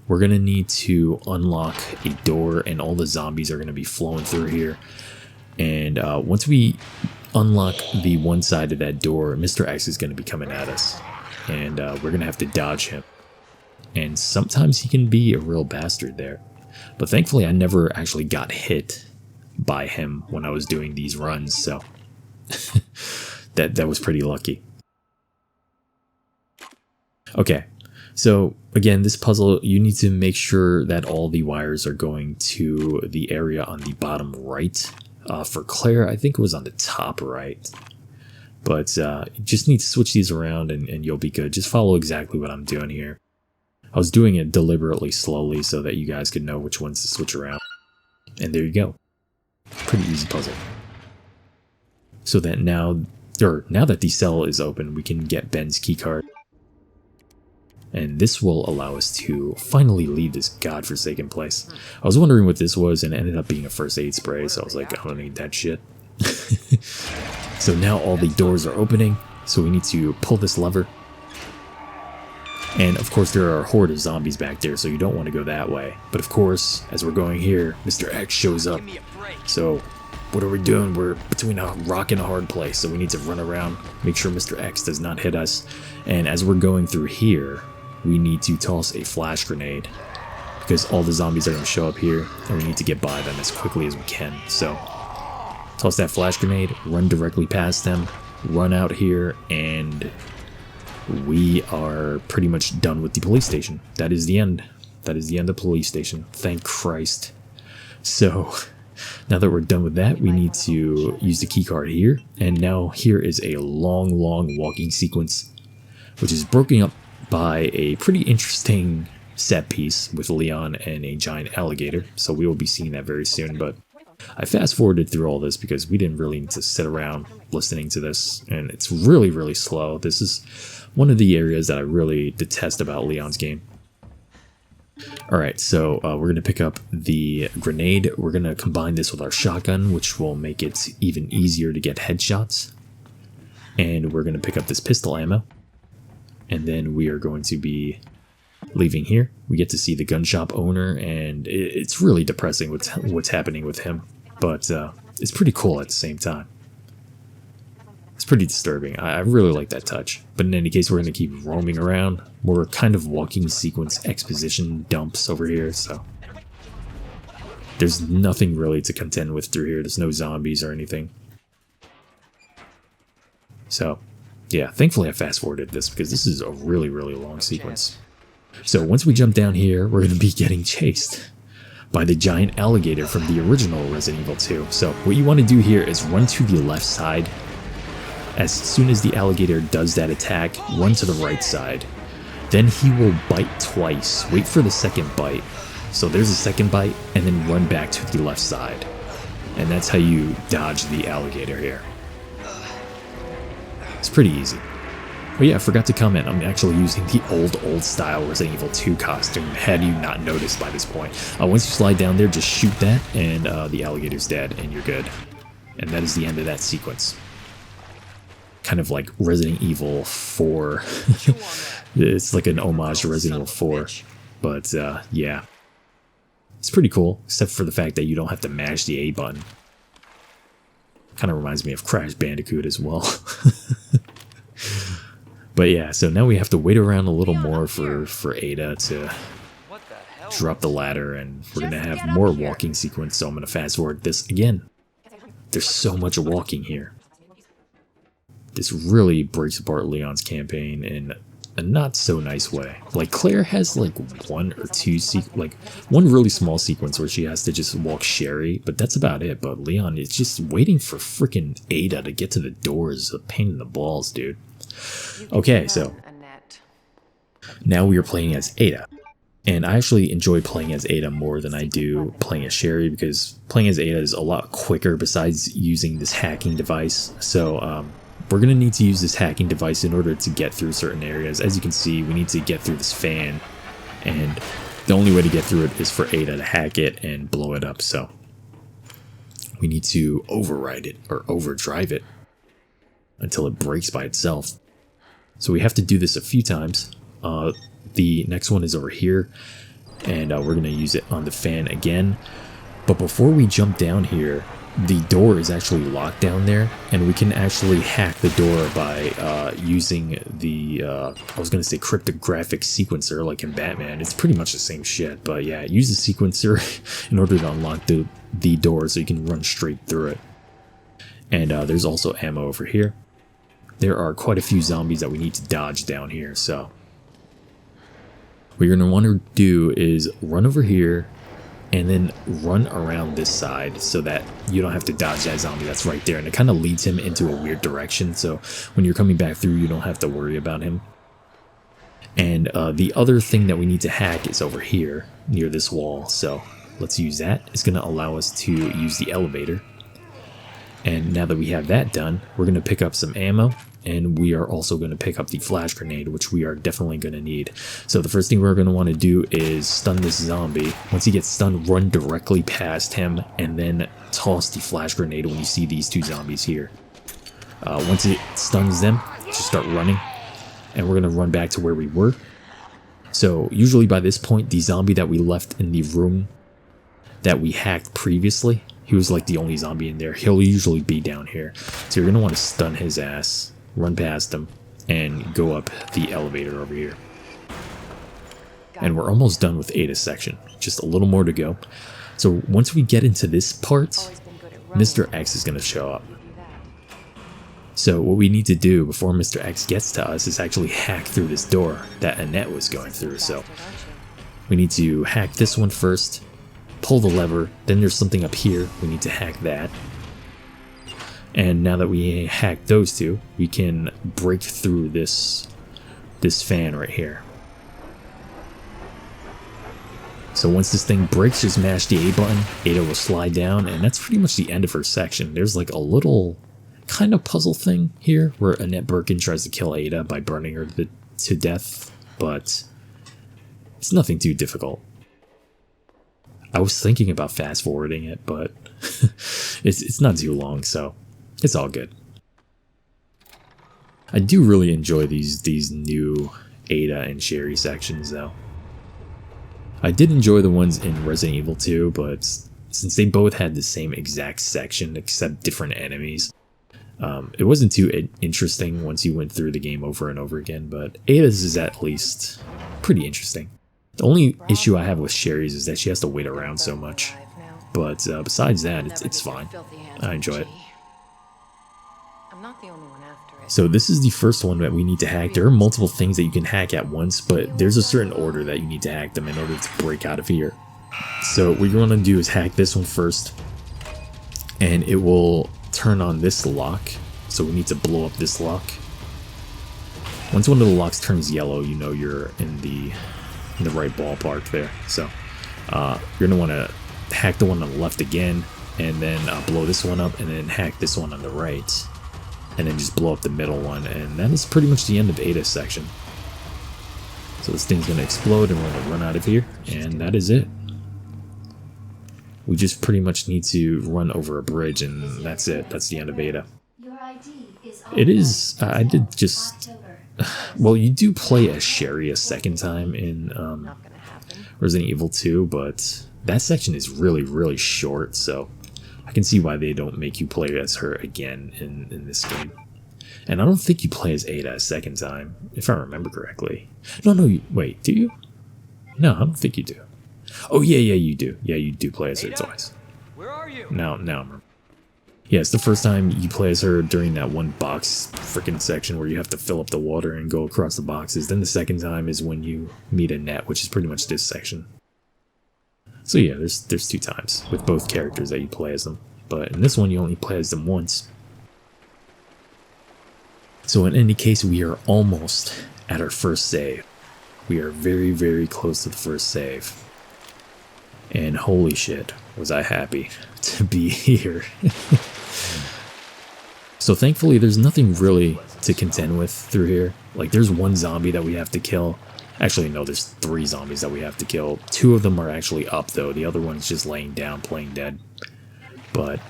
Speaker 1: we're going to need to unlock a door and all the zombies are going to be flowing through here. And once we unlock the one side of that door, Mr. X is going to be coming at us. And we're going to have to dodge him. And sometimes he can be a real bastard there. But thankfully I never actually got hit by him when I was doing these runs, so that was pretty lucky. Okay, so again, this puzzle, you need to make sure that all the wires are going to the area on the bottom right. For Claire, I think it was on the top right. But you just need to switch these around and you'll be good. Just follow exactly what I'm doing here. I was doing it deliberately slowly so that you guys could know which ones to switch around. And there you go. Pretty easy puzzle. So that now that the cell is open, we can get Ben's keycard. And this will allow us to finally leave this godforsaken place. I was wondering what this was and it ended up being a first aid spray, so I was like, I don't need that shit. So now all the doors are opening, so we need to pull this lever. And of course there are a horde of zombies back there, so you don't want to go that way. But of course, as we're going here, Mr. X shows up. So what are we doing? We're between a rock and a hard place, so we need to run around, make sure Mr. X does not hit us. And as we're going through here, we need to toss a flash grenade, because all the zombies are going to show up here, and we need to get by them as quickly as we can. So toss that flash grenade, run directly past them, run out here, and we are pretty much done with the police station. That is the end. That is the end of the police station. Thank Christ. So, now that we're done with that, we need to use the keycard here. And now here is a long walking sequence, which is broken up by a pretty interesting set piece with Leon and a giant alligator. So we will be seeing that very soon. But I fast forwarded through all this because we didn't really need to sit around listening to this. And it's really slow. This is one of the areas that I really detest about Leon's game. Alright, so we're going to pick up the grenade. We're going to combine this with our shotgun, which will make it even easier to get headshots. And we're going to pick up this pistol ammo. And then we are going to be leaving here. We get to see the gun shop owner, and it's really depressing what's happening with him. But it's pretty cool at the same time. It's pretty disturbing. I really like that touch. But in any case, we're going to keep roaming around. We're kind of walking sequence exposition dumps over here, so there's nothing really to contend with through here. There's no zombies or anything. So, yeah, thankfully I fast forwarded this because this is a really long sequence. So once we jump down here, we're going to be getting chased by the giant alligator from the original Resident Evil 2. So what you want to do here is run to the left side. As soon as the alligator does that attack, run to the right side. Then he will bite twice. Wait for the second bite. So there's a second bite, and then run back to the left side. And that's how you dodge the alligator here. It's pretty easy. Oh yeah, I forgot to comment, I'm actually using the old style Resident Evil 2 costume, had you not noticed by this point. Once you slide down there, just shoot that, and the alligator's dead, and you're good. And that is the end of that sequence. Kind of like Resident Evil 4. It's like an homage to Resident Evil 4. But, yeah. It's pretty cool, except for the fact that you don't have to mash the A button. Kind of reminds me of Crash Bandicoot as well. But yeah, so now we have to wait around a little more for Ada to drop the ladder, and we're going to have more walking sequence, so I'm going to fast forward this again. There's so much walking here. This really breaks apart Leon's campaign in a not so nice way. Like, Claire has like one really small sequence where she has to just walk Sherry, but that's about it. But Leon is just waiting for freaking Ada to get to the doors. A pain in the balls, dude. Okay, so now we are playing as Ada. And I actually enjoy playing as Ada more than I do playing as Sherry, because playing as Ada is a lot quicker besides using this hacking device. So, we're going to need to use this hacking device in order to get through certain areas. As you can see, we need to get through this fan, and the only way to get through it is for Ada to hack it and blow it up. So we need to override it or overdrive it until it breaks by itself. So we have to do this a few times. The next one is over here, and we're going to use it on the fan again. But before we jump down here, the door is actually locked down there, and we can actually hack the door by using the, I was going to say cryptographic sequencer like in Batman. It's pretty much the same shit, but yeah, use the sequencer in order to unlock the door so you can run straight through it. And there's also ammo over here. There are quite a few zombies that we need to dodge down here, so what you're going to want to do is run over here and then run around this side so that you don't have to dodge that zombie that's right there. And it kind of leads him into a weird direction, so when you're coming back through, you don't have to worry about him. And the other thing that we need to hack is over here near this wall, so let's use that. It's going to allow us to use the elevator. And now that we have that done, we're going to pick up some ammo, and we are also going to pick up the flash grenade, which we are definitely going to need. So the first thing we're going to want to do is stun this zombie. Once he gets stunned, run directly past him, and then toss the flash grenade when you see these two zombies here. Once it stuns them, just start running, and we're going to run back to where we were. So usually by this point, the zombie that we left in the room that we hacked previously, he was like the only zombie in there. He'll usually be down here. So you're going to want to stun his ass, run past him, and go up the elevator over here. And we're almost done with Ada's section. Just a little more to go. So once we get into this part, Mr. X is going to show up. So what we need to do before Mr. X gets to us is actually hack through this door that Annette was going through. So we need to hack this one first, pull the lever, then there's something up here, we need to hack that. And now that we hacked those two, we can break through this fan right here. So once this thing breaks, just mash the A button, Ada will slide down, and that's pretty much the end of her section. There's like a little kind of puzzle thing here where Annette Birkin tries to kill Ada by burning her to death, but it's nothing too difficult. I was thinking about fast forwarding it, but it's not too long, so it's all good. I do really enjoy these new Ada and Sherry sections though. I did enjoy the ones in Resident Evil 2, but since they both had the same exact section except different enemies, it wasn't too interesting once you went through the game over and over again, but Ada's is at least pretty interesting. The only issue I have with Sherry's is that she has to wait around so much, but besides that, it's fine. I enjoy it. So this is the first one that we need to hack. There are multiple things that you can hack at once, but there's a certain order that you need to hack them in order to break out of here. So what you want to do is hack this one first, and it will turn on this lock. So we need to blow up this lock. Once one of the locks turns yellow, you know you're in the right ballpark there. So you're gonna want to hack the one on the left again, and then blow this one up, and then hack this one on the right, and then just blow up the middle one, and that is pretty much the end of Ada's section. So this thing's gonna explode, and we're gonna run out of here, and that is it. We just pretty much need to run over a bridge, and that's it. That's the end of Ada. It is, I did just, well, you do play as Sherry a second time in Resident Evil 2, but that section is really, really short, so I can see why they don't make you play as her again in this game. And I don't think you play as Ada a second time, if I remember correctly. No, wait, do you? No, I don't think you do. Oh, yeah, you do. Yeah, you do play as her twice.
Speaker 2: Where are you?
Speaker 1: Now I'm remembering. Yeah, it's the first time you play as her during that one box freaking section where you have to fill up the water and go across the boxes. Then the second time is when you meet Annette, which is pretty much this section. So yeah, there's two times with both characters that you play as them. But in this one, you only play as them once. So in any case, we are almost at our first save. We are very, very close to the first save. And holy shit, was I happy to be here. So thankfully, there's nothing really to contend with through here. Like, there's one zombie that we have to kill. Actually, no, there's 3 zombies that we have to kill. 2 of them are actually up, though. The other one's just laying down, playing dead. But,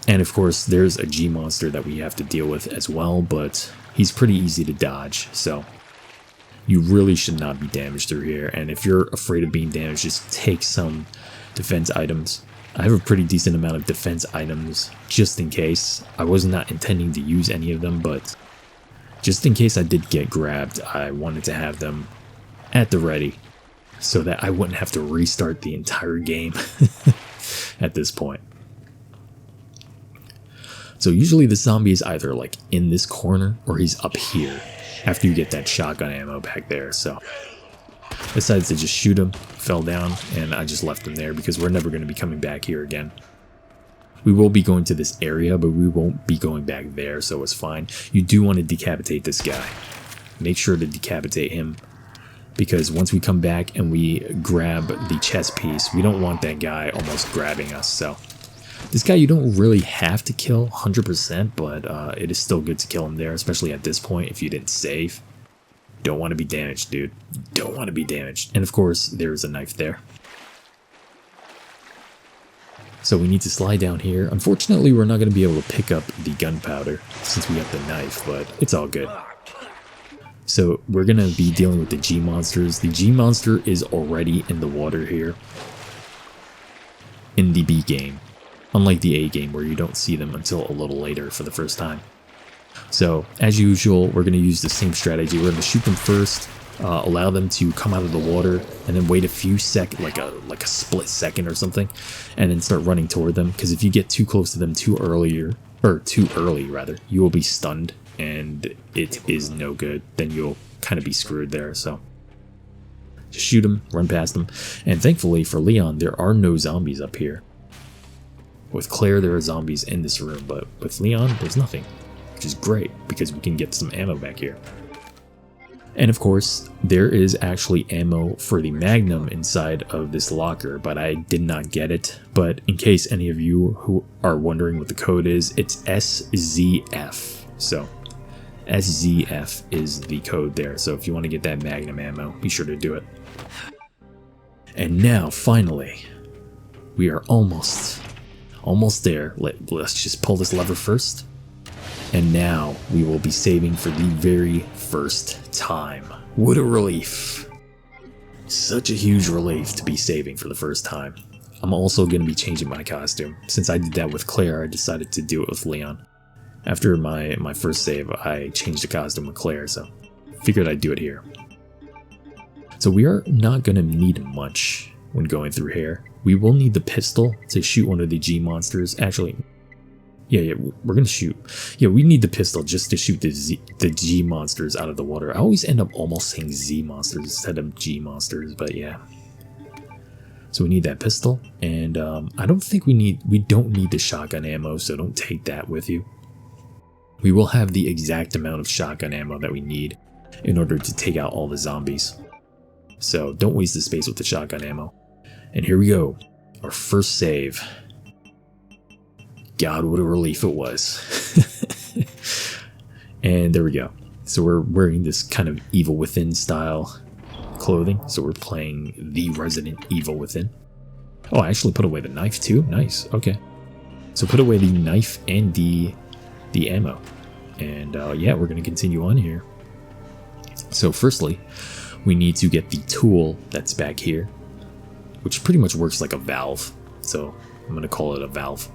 Speaker 1: and of course, there's a G monster that we have to deal with as well, but he's pretty easy to dodge, so you really should not be damaged through here. And if you're afraid of being damaged, just take some defense items. I have a pretty decent amount of defense items just in case. I was not intending to use any of them, but just in case I did get grabbed, I wanted to have them at the ready so that I wouldn't have to restart the entire game at this point. So usually the zombie is either like in this corner or he's up here after you get that shotgun ammo back there. So I decided to just shoot him, fell down, and I just left him there because we're never going to be coming back here again. We will be going to this area, but we won't be going back there, so it's fine. You do want to decapitate this guy. Make sure to decapitate him, because once we come back and we grab the chest piece, we don't want that guy almost grabbing us. So this guy you don't really have to kill 100%, but it is still good to kill him there, especially at this point if you didn't save. Don't want to be damaged, dude. Don't want to be damaged. And of course, there's a knife there. So we need to slide down here. Unfortunately, we're not going to be able to pick up the gunpowder since we got the knife, but it's all good. So we're going to be dealing with the G monsters. The G monster is already in the water here in the B game, unlike the A game where you don't see them until a little later for the first time. So as usual, we're going to use the same strategy. We're going to shoot them first, allow them to come out of the water, and then wait a few seconds, like a split second or something, and then start running toward them. Because if you get too close to them too early, rather, you will be stunned, and it is no good. Then you'll kind of be screwed there. So just shoot them, run past them, and thankfully for Leon, there are no zombies up here. With Claire, there are zombies in this room, but with Leon, there's nothing, which is great because we can get some ammo back here. And of course, there is actually ammo for the Magnum inside of this locker, but I did not get it. But in case any of you who are wondering what the code is, it's SZF. So SZF is the code there. So if you want to get that Magnum ammo, be sure to do it. And now, finally, we are almost there. Let's just pull this lever first. And now we will be saving for the very first time. What a relief. Such a huge relief to be saving for the first time. I'm also going to be changing my costume. Since I did that with Claire, I decided to do it with Leon. After my first save, I changed the costume with Claire, so figured I'd do it here. So we are not going to need much when going through here. We will need the pistol to shoot one of the G monsters. Actually, yeah, we're gonna shoot. Yeah, we need the pistol just to shoot the G monsters out of the water. I always end up almost saying Z monsters instead of G monsters, but yeah. So we need that pistol, and I don't think we don't need the shotgun ammo, so don't take that with you. We will have the exact amount of shotgun ammo that we need in order to take out all the zombies. So don't waste the space with the shotgun ammo. And here we go, our first save. God, what a relief it was. And there we go. So we're wearing this kind of Evil Within style clothing. So we're playing the Resident Evil Within. Oh, I actually put away the knife too. Nice. Okay. So put away the knife and the ammo. And yeah, we're going to continue on here. So firstly, we need to get the tool that's back here, which pretty much works like a valve. So I'm going to call it a valve.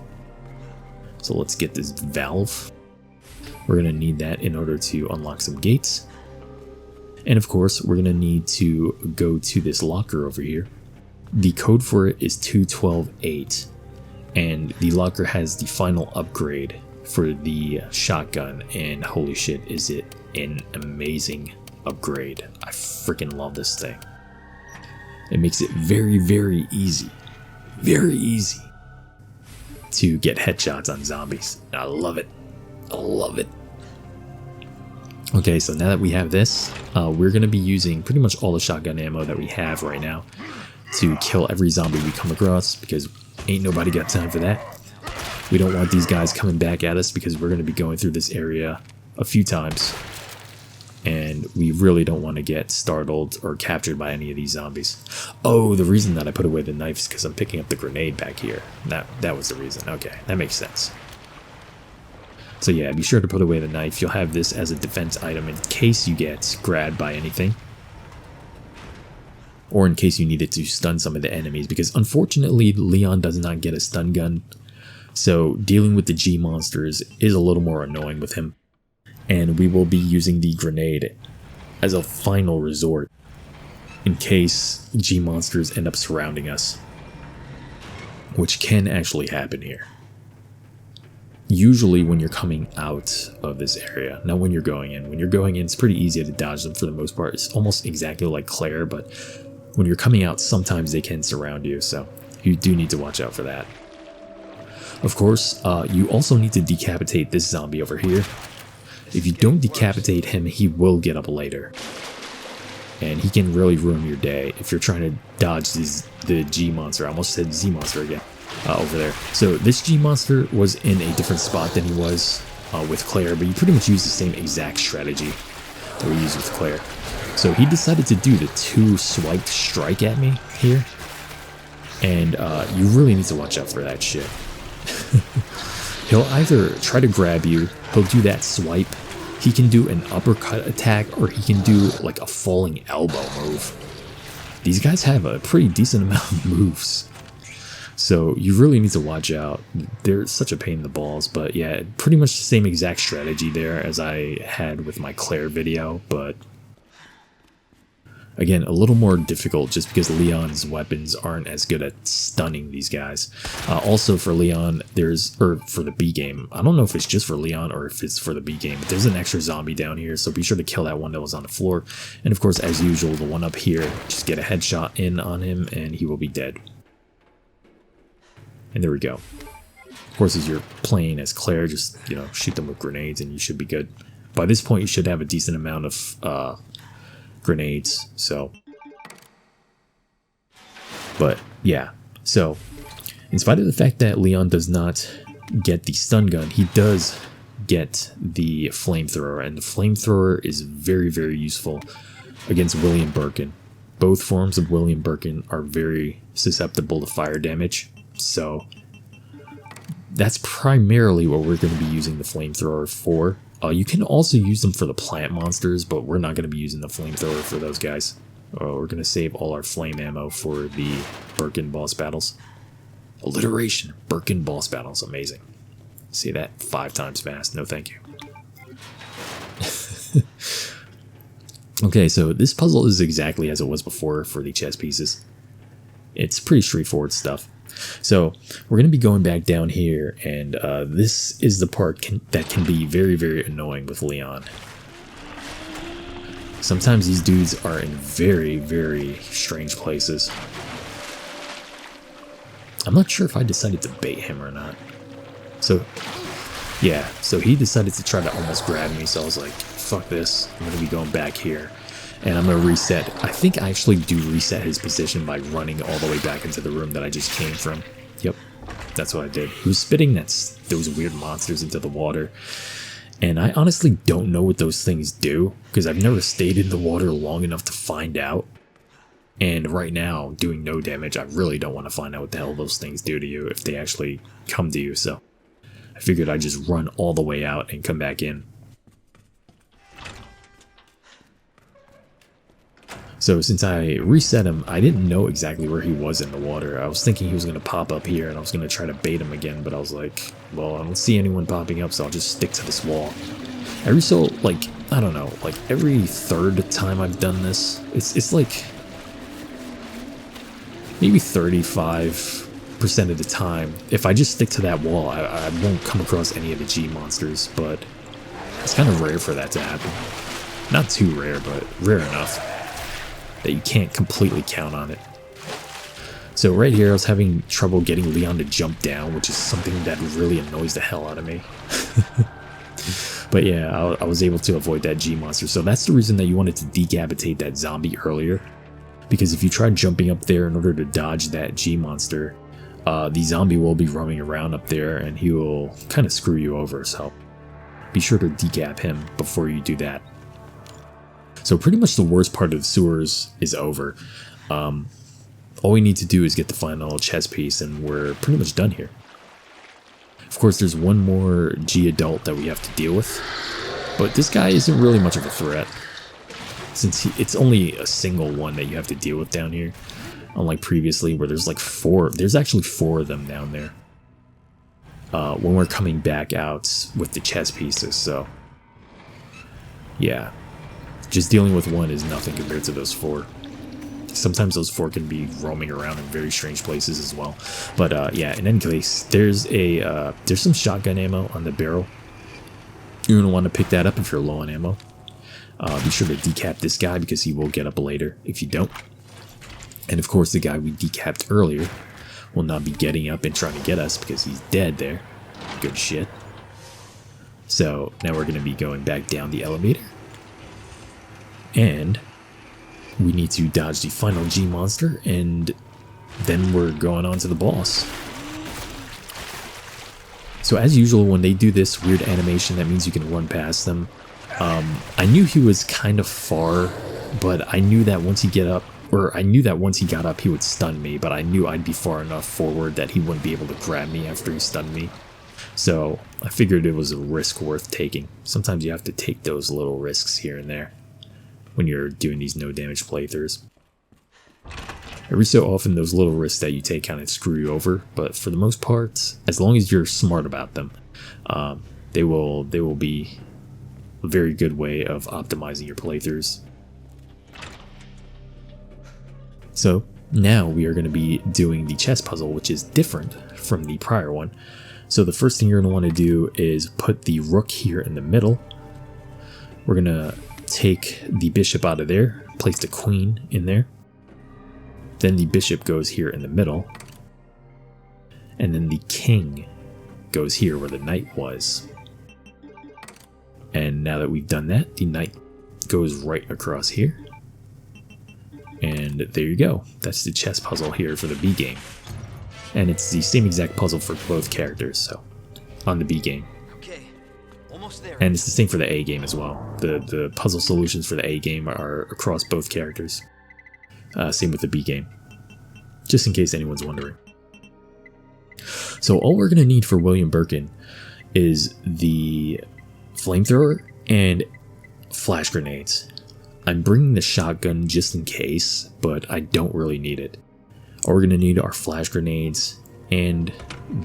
Speaker 1: So let's get this valve. We're going to need that in order to unlock some gates. And of course, we're going to need to go to this locker over here. The code for it is 2128. And the locker has the final upgrade for the shotgun. And holy shit, is it an amazing upgrade. I freaking love this thing. It makes it very, very easy. Very easy to get headshots on zombies. I love it. I love it. Okay, so now that we have this, we're going to be using pretty much all the shotgun ammo that we have right now to kill every zombie we come across, because ain't nobody got time for that. We don't want these guys coming back at us because we're going to be going through this area a few times. And we really don't want to get startled or captured by any of these zombies. Oh, the reason that I put away the knife is because I'm picking up the grenade back here. That was the reason. Okay, that makes sense. So yeah, be sure to put away the knife. You'll have this as a defense item in case you get grabbed by anything. Or in case you need it to stun some of the enemies. Because unfortunately, Leon does not get a stun gun. So dealing with the G monsters is a little more annoying with him. And we will be using the grenade as a final resort in case G monsters end up surrounding us, which can actually happen here. Usually when you're coming out of this area, not when you're going in. When you're going in, it's pretty easy to dodge them for the most part. It's almost exactly like Claire, but when you're coming out, sometimes they can surround you, so you do need to watch out for that. Of course, you also need to decapitate this zombie over here. If you don't decapitate him, he will get up later. And he can really ruin your day if you're trying to dodge the G monster. I almost said Z monster again. Over there. So this G monster was in a different spot than he was with Claire, but you pretty much use the same exact strategy that we used with Claire. So he decided to do the 2-swipe strike at me here. And you really need to watch out for that shit. He'll either try to grab you, he'll do that swipe, he can do an uppercut attack, or he can do like a falling elbow move. These guys have a pretty decent amount of moves. So you really need to watch out. They're such a pain in the balls, but yeah, pretty much the same exact strategy there as I had with my Claire video, but Again, a little more difficult just because Leon's weapons aren't as good at stunning these guys. Also for Leon, for the B game, I don't know if it's just for Leon or if it's for the B game, but there's an extra zombie down here, so be sure to kill that one that was on the floor. And of course, as usual, the one up here, just get a headshot in on him and he will be dead. And there we go. Of course, as you're playing as Claire, just, you know, shoot them with grenades and you should be good. By this point, you should have a decent amount of grenades, so. But yeah, so in spite of the fact that Leon does not get the stun gun, he does get the flamethrower, and the flamethrower is very, very useful against William Birkin. Both forms of William Birkin are very susceptible to fire damage, so that's primarily what we're going to be using the flamethrower for. You can also use them for the plant monsters, but we're not going to be using the flamethrower for those guys. We're going to save all our flame ammo for the Birkin boss battles. Alliteration, Birkin boss battles, amazing. Say that 5 times fast, no thank you. Okay, so this puzzle is exactly as it was before for the chess pieces. It's pretty straightforward stuff. So we're going to be going back down here, and this is the part that can be very, very annoying with Leon. Sometimes these dudes are in very, very strange places. I'm not sure if I decided to bait him or not. So, yeah, so he decided to try to almost grab me, so I was like, fuck this, I'm going to be going back here. And I'm going to reset. I think I actually do reset his position by running all the way back into the room that I just came from. Yep, that's what I did. He was spitting those weird monsters into the water. And I honestly don't know what those things do, because I've never stayed in the water long enough to find out. And right now, doing no damage, I really don't want to find out what the hell those things do to you if they actually come to you. So I figured I'd just run all the way out and come back in. So since I reset him, I didn't know exactly where he was in the water. I was thinking he was going to pop up here and I was going to try to bait him again, but I was like, well, I don't see anyone popping up, so I'll just stick to this wall. Every so, like, I don't know, like every third time I've done this, it's like maybe 35% of the time, if I just stick to that wall, I won't come across any of the G monsters, but it's kind of rare for that to happen. Not too rare, but rare enough that you can't completely count on it. So right here I was having trouble getting Leon to jump down, which is something that really annoys the hell out of me. But yeah, I was able to avoid that G monster. So that's the reason that you wanted to decapitate that zombie earlier. Because if you try jumping up there in order to dodge that G monster, the zombie will be roaming around up there and he will kind of screw you over. So be sure to decap him before you do that. So pretty much the worst part of the sewers is over. All we need to do is get the final chess piece and we're pretty much done here. Of course, there's one more G adult that we have to deal with, but this guy isn't really much of a threat, since it's only a single one that you have to deal with down here, unlike previously where there's like 4, there's actually 4 of them down there when we're coming back out with the chess pieces. So yeah, just dealing with one is nothing compared to those 4. Sometimes those 4 can be roaming around in very strange places as well. But yeah, in any case, there's some shotgun ammo on the barrel. You're going to want to pick that up if you're low on ammo. Be sure to decap this guy because he will get up later if you don't. And of course, the guy we decapped earlier will not be getting up and trying to get us because he's dead there. Good shit. So now we're going to be going back down the elevator. And we need to dodge the final G monster, and then we're going on to the boss. So as usual, when they do this weird animation, that means you can run past them. I knew he was kind of far, but I knew that once he got up, he would stun me, but I knew I'd be far enough forward that he wouldn't be able to grab me after he stunned me. So I figured it was a risk worth taking. Sometimes you have to take those little risks here and there when you're doing these no damage playthroughs. Every so often those little risks that you take kind of screw you over, but for the most part, as long as you're smart about them, they will be a very good way of optimizing your playthroughs. So now we are going to be doing the chess puzzle, which is different from the prior one. So the first thing you're going to want to do is put the rook here in the middle. We're going to take the bishop out of there, place the queen in there. Then the bishop goes here in the middle. And then the king goes here where the knight was. And now that we've done that, the knight goes right across here. And there you go. That's the chess puzzle here for the B game. And it's the same exact puzzle for both characters, so on the B game.
Speaker 2: Okay, almost there.
Speaker 1: And it's the same for the A game as well. The puzzle solutions for the A game are across both characters. Same with the B game. Just in case anyone's wondering. So all we're going to need for William Birkin is the flamethrower and flash grenades. I'm bringing the shotgun just in case, but I don't really need it. All we're going to need are flash grenades and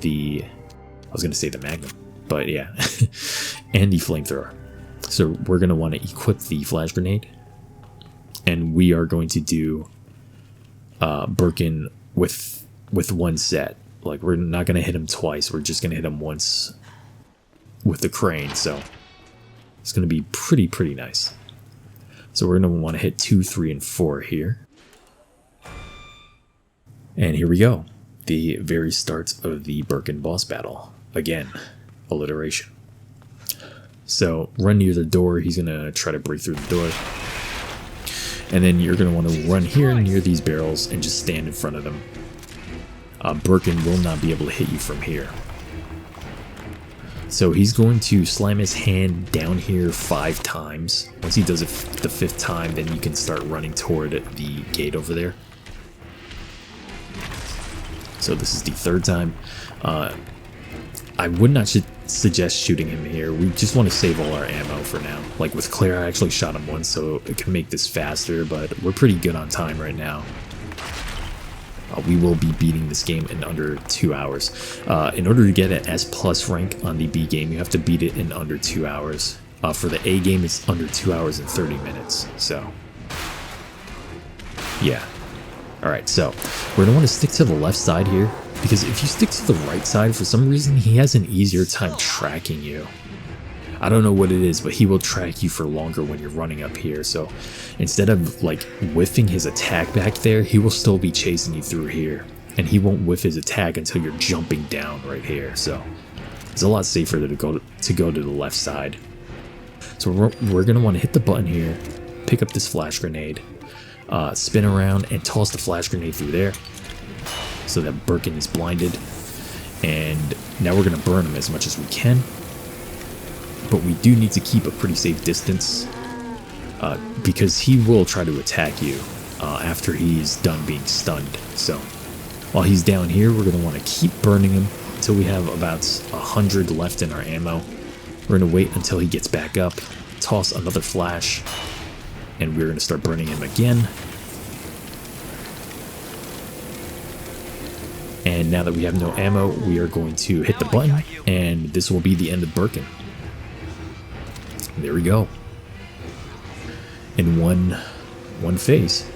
Speaker 1: the... I was going to say the Magnum, but yeah. And the flamethrower. So we're going to want to equip the flash grenade. And we are going to do Birkin with one set. Like, we're not going to hit him twice. We're just going to hit him once with the crane. So it's going to be pretty nice. So we're going to want to hit 2, 3, and 4 here. And here we go. The very start of the Birkin boss battle. Again, alliteration. So run near the door. He's going to try to break through the door. And then you're going to want to run here near these barrels and just stand in front of them. Birkin will not be able to hit you from here. So he's going to slam his hand down here 5 times. Once he does it the 5th time, then you can start running toward the gate over there. So this is the 3rd time. I would not suggest shooting him here. We just want to save all our ammo for now. Like with Claire, I actually shot him once, so it can make this faster, but we're pretty good on time right now. We will be beating this game in under 2 hours. In order to get an S+ rank on the B game, you have to beat it in under 2 hours. For the A game, it's under 2 hours and 30 minutes. So, yeah. Alright, so we're going to want to stick to the left side here, because if you stick to the right side, for some reason, he has an easier time tracking you. I don't know what it is, but he will track you for longer when you're running up here. So instead of like whiffing his attack back there, he will still be chasing you through here. And he won't whiff his attack until you're jumping down right here. So it's a lot safer to go to the left side. So we're going to want to hit the button here, pick up this flash grenade, spin around and toss the flash grenade through there so that Birkin is blinded. And now we're going to burn him as much as we can. But we do need to keep a pretty safe distance because he will try to attack you after he's done being stunned. So while he's down here, we're going to want to keep burning him until we have about 100 left in our ammo. We're going to wait until he gets back up, toss another flash, and we're going to start burning him again. And now that we have no ammo, we are going to hit the button, and this will be the end of Birkin. There we go. In one phase.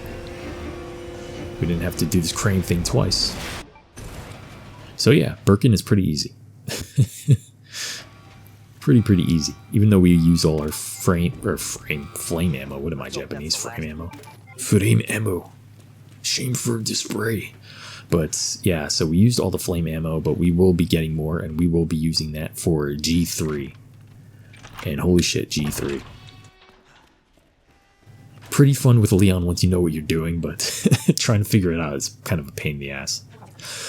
Speaker 1: We didn't have to do this crane thing twice. So yeah, Birkin is pretty easy. pretty easy. Even though we use all our flame ammo. What am I, Japanese? Frame ammo. Flame ammo. Shame for display. But yeah, so we used all the flame ammo, but we will be getting more, and we will be using that for G3. And holy shit, G3. Pretty fun with Leon once you know what you're doing, but trying to figure it out is kind of a pain in the ass.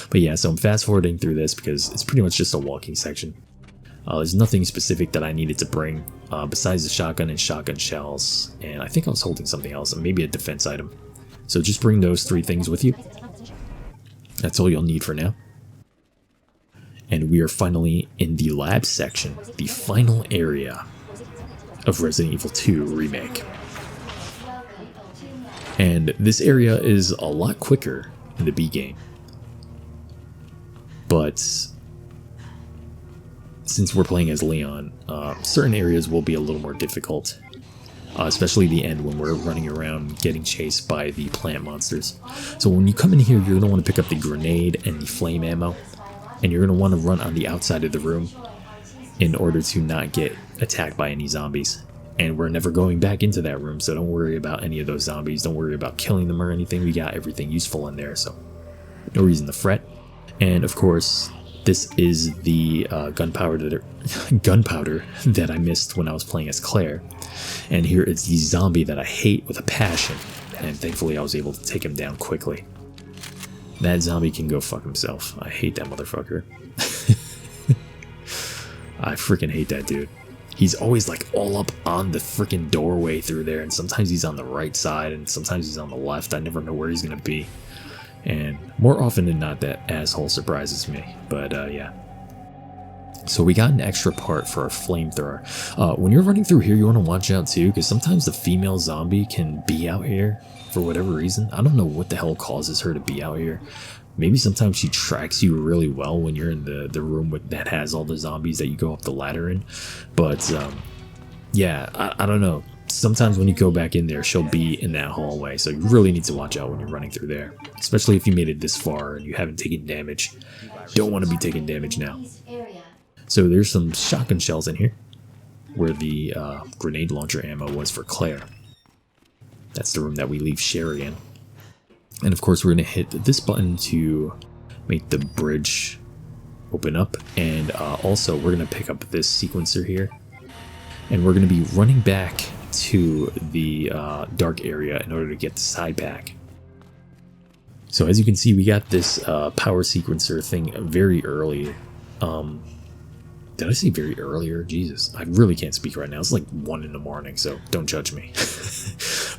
Speaker 1: But yeah, so I'm fast forwarding through this because it's pretty much just a walking section. There's nothing specific that I needed to bring besides the shotgun and shotgun shells. And I think I was holding something else, maybe a defense item. So just bring those 3 things with you. That's all you'll need for now. And we are finally in the lab section, the final area of Resident Evil 2 Remake. And this area is a lot quicker in the B game. But since we're playing as Leon, certain areas will be a little more difficult. especially the end when we're running around getting chased by the plant monsters. So when you come in here, you're going to want to pick up the grenade and the flame ammo, and you're going to want to run on the outside of the room in order to not get attacked by any zombies. And we're never going back into that room, so don't worry about any of those zombies. Don't worry about killing them or anything. We got everything useful in there, so no reason to fret. And of course, this is the gunpowder that I missed when I was playing as Claire. And here it's the zombie that I hate with a passion. And thankfully I was able to take him down quickly. That zombie can go fuck himself. I hate that motherfucker. I freaking hate that dude. He's always like all up on the freaking doorway through there. And sometimes he's on the right side and sometimes he's on the left. I never know where he's going to be. And more often than not, that asshole surprises me. But yeah. So we got an extra part for our flamethrower. When you're running through here, you want to watch out too, because sometimes the female zombie can be out here for whatever reason. I don't know what the hell causes her to be out here. Maybe sometimes she tracks you really well when you're in the room that has all the zombies that you go up the ladder in. But yeah, I don't know. Sometimes when you go back in there, she'll be in that hallway, so you really need to watch out when you're running through there. Especially if you made it this far and you haven't taken damage. Don't want to be taking damage now. So there's some shotgun shells in here, where the grenade launcher ammo was for Claire. That's the room that we leave Sherry in. And of course we're going to hit this button to make the bridge open up. And also we're going to pick up this sequencer here. And we're going to be running back to the dark area in order to get the side pack. So as you can see, we got this power sequencer thing very early. Did I say very earlier? Jesus, I really can't speak right now. It's like 1 in the morning, so don't judge me.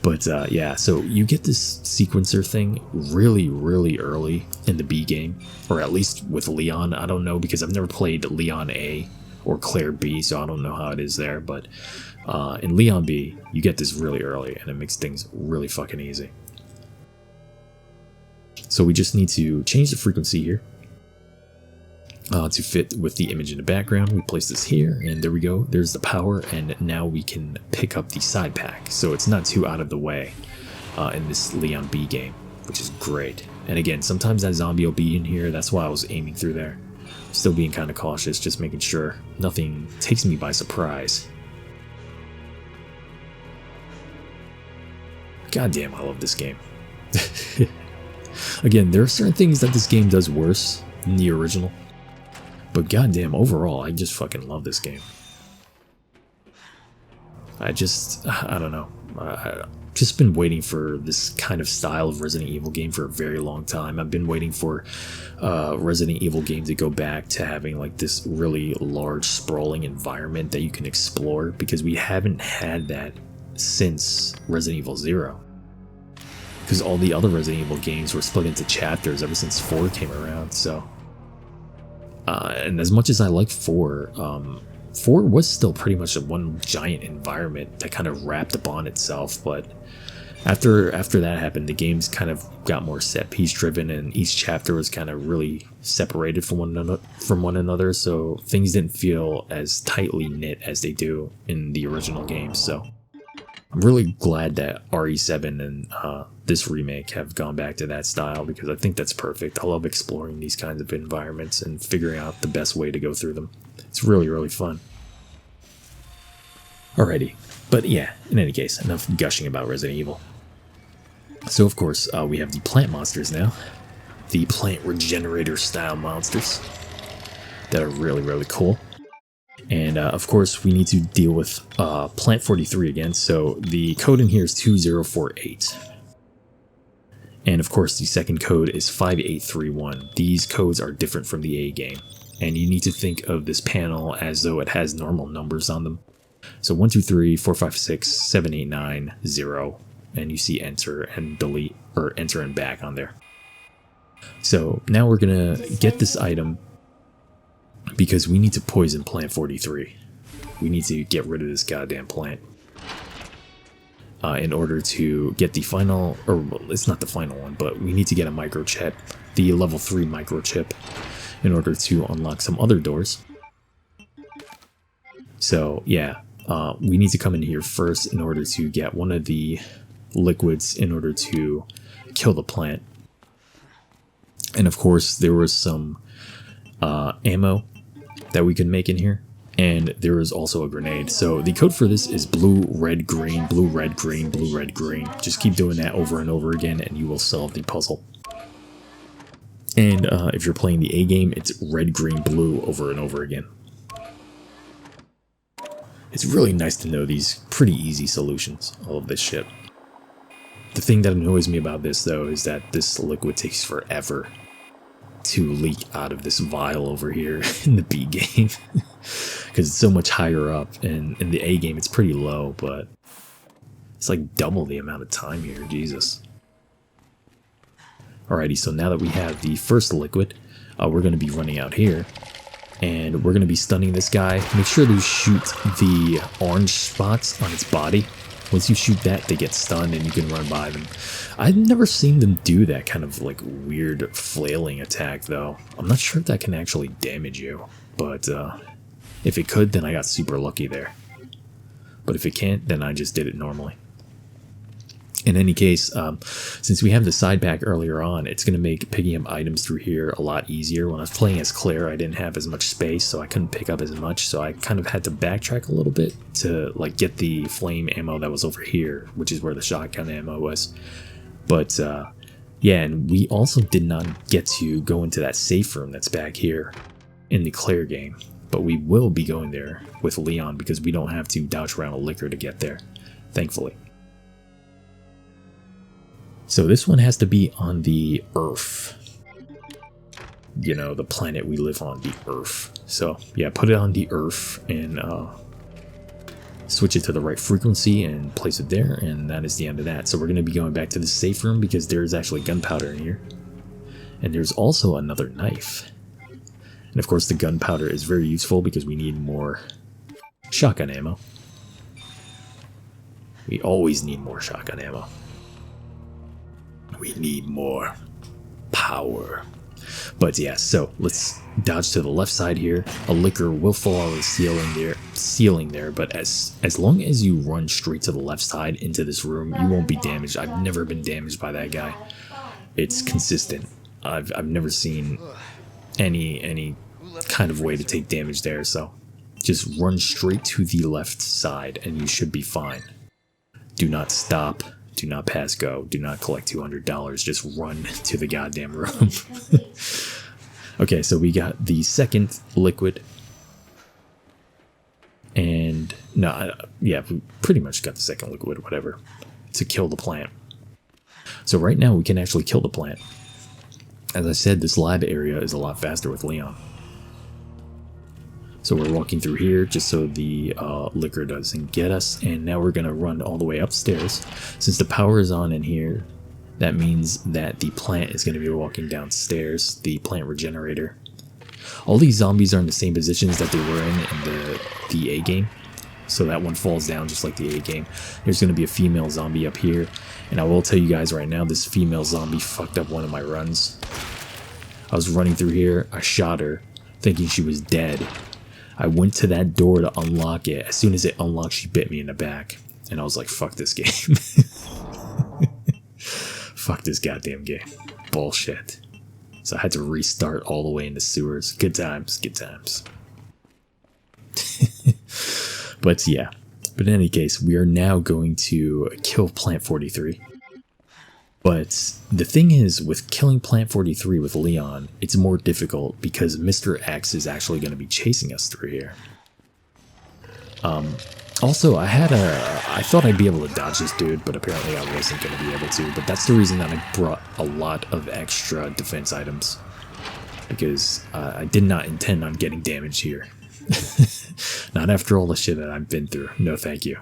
Speaker 1: But yeah, so you get this sequencer thing really, really early in the B game, or at least with Leon. I don't know, because I've never played Leon A or Claire B, so I don't know how it is there. But in Leon B, you get this really early, and it makes things really fucking easy. So we just need to change the frequency here. To fit with the image in the background. We place this here, and there we go. There's the power, and now we can pick up the side pack. So it's not too out of the way in this Leon B game, which is great. And again, sometimes that zombie will be in here. That's why I was aiming through there. Still being kind of cautious, just making sure nothing takes me by surprise. God damn, I love this game. Again, there are certain things that this game does worse than the original. But goddamn, overall, I just fucking love this game. I don't know. I've just been waiting for this kind of style of Resident Evil game for a very long time. I've been waiting for Resident Evil game to go back to having like this really large, sprawling environment that you can explore, because we haven't had that since Resident Evil 0. Because all the other Resident Evil games were split into chapters ever since 4 came around, so... and as much as I like 4, 4 was still pretty much one giant environment that kind of wrapped upon itself, but after that happened, the games kind of got more set piece driven, and each chapter was kind of really separated from one another, so things didn't feel as tightly knit as they do in the original games. So I'm really glad that RE7 and this remake have gone back to that style, because I think that's perfect. I love exploring these kinds of environments and figuring out the best way to go through them. It's really, really fun. Alrighty, but yeah, in any case, enough gushing about Resident Evil. So of course, we have the plant monsters now. The plant regenerator style monsters that are really, really cool. And of course, we need to deal with Plant 43 again, so the code in here is 2048. And of course, the second code is 5831. These codes are different from the A game, and you need to think of this panel as though it has normal numbers on them. So 1, 2, 3, 4, 5, 6, 7, 8, 9, 0, and you see enter and delete, or enter and back on there. So now we're gonna get this item, because we need to poison Plant 43. We need to get rid of this goddamn plant in order to get the final, or well, it's not the final one, but we need to get a microchip, the level 3 microchip, in order to unlock some other doors. So yeah, we need to come in here first in order to get one of the liquids in order to kill the plant. And of course, there was some ammo that we could make in here. And there is also a grenade. So the code for this is blue, red, green, blue, red, green, blue, red, green. Just keep doing that over and over again and you will solve the puzzle. And if you're playing the A game, it's red, green, blue over and over again. It's really nice to know these pretty easy solutions, all of this shit. The thing that annoys me about this though is that this liquid takes forever to leak out of this vial over here in the B game. Because it's so much higher up, and in the A game it's pretty low, but it's like double the amount of time here, Jesus. Alrighty, so now that we have the first liquid, we're going to be running out here, and we're going to be stunning this guy. Make sure to shoot the orange spots on its body. Once you shoot that, they get stunned and you can run by them. I've never seen them do that kind of like weird flailing attack though. I'm not sure if that can actually damage you, but if it could, then I got super lucky there. But if it can't, then I just did it normally. In any case, since we have the side pack earlier on, it's going to make picking up items through here a lot easier. When I was playing as Claire, I didn't have as much space, so I couldn't pick up as much. So I kind of had to backtrack a little bit to like get the flame ammo that was over here, which is where the shotgun ammo was. But yeah, and we also did not get to go into that safe room that's back here in the Claire game. But we will be going there with Leon because we don't have to dodge around a liquor to get there, thankfully. So this one has to be on the Earth. You know, the planet we live on, the Earth. So yeah, put it on the Earth and switch it to the right frequency and place it there, and that is the end of that. So we're going to be going back to the safe room because there's actually gunpowder in here. And there's also another knife. And of course the gunpowder is very useful because we need more shotgun ammo. We always need more shotgun ammo. We need more power. But yeah, so let's dodge to the left side here. A liquor will fall out of the ceiling there, but as long as you run straight to the left side into this room, you won't be damaged. I've never been damaged by that guy. It's consistent. I've never seen any kind of way to take damage there, so just run straight to the left side and you should be fine. Do not stop. Do not pass go. Do not collect $200. Just run to the goddamn room. Okay, so we got the second liquid. And, no, yeah, we pretty much got the second liquid, whatever, to kill the plant. So right now we can actually kill the plant. As I said, this lab area is a lot faster with Leon. So we're walking through here just so the liquor doesn't get us, and now we're going to run all the way upstairs. Since the power is on in here, that means that the plant is going to be walking downstairs, the plant regenerator. All these zombies are in the same positions that they were in the A game, so that one falls down just like the A game. There's going to be a female zombie up here, and I will tell you guys right now, this female zombie fucked up one of my runs. I was running through here, I shot her, thinking she was dead. I went to that door to unlock it. As soon as it unlocked, she bit me in the back. And I was like, fuck this game. Fuck this goddamn game. Bullshit. So I had to restart all the way in the sewers. Good times, good times. But yeah. But in any case, we are now going to kill Plant 43. But the thing is, with killing Plant 43 with Leon, it's more difficult because Mr. X is actually going to be chasing us through here. Also, I thought I'd be able to dodge this dude, but apparently I wasn't going to be able to. But that's the reason that I brought a lot of extra defense items. Because I did not intend on getting damaged here. Not after all the shit that I've been through. No thank you.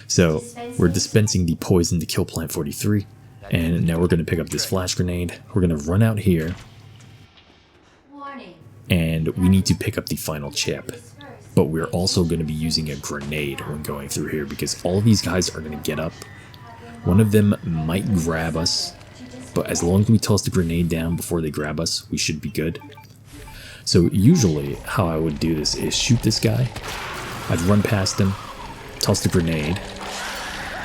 Speaker 1: So, we're dispensing the poison to kill Plant 43, and now we're going to pick up this flash grenade. We're going to run out here, and we need to pick up the final chip. But we're also going to be using a grenade when going through here, because all these guys are going to get up. One of them might grab us, but as long as we toss the grenade down before they grab us, we should be good. So usually, how I would do this is shoot this guy, I'd run past him, toss a grenade,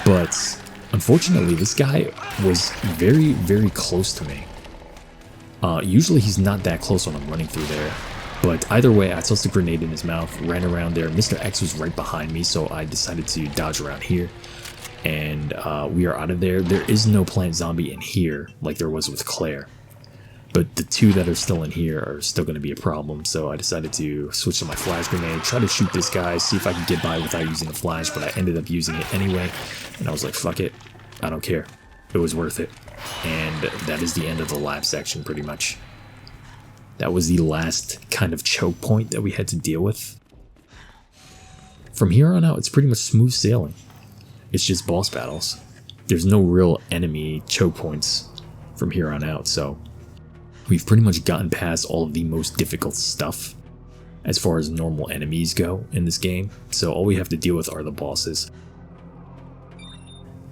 Speaker 1: but unfortunately this guy was very, very close to me. Usually he's not that close when I'm running through there, but either way, I tossed a grenade in his mouth, ran around there. Mr. X was right behind me, so I decided to dodge around here, and we are out of there. There is no plant zombie in here like there was with Claire, but the two that are still in here are still going to be a problem, so I decided to switch to my flash grenade, try to shoot this guy, see if I could get by without using the flash, but I ended up using it anyway, and I was like, fuck it, I don't care. It was worth it. And that is the end of the lab section, pretty much. That was the last kind of choke point that we had to deal with. From here on out, it's pretty much smooth sailing. It's just boss battles. There's no real enemy choke points from here on out, so we've pretty much gotten past all of the most difficult stuff as far as normal enemies go in this game, so all we have to deal with are the bosses.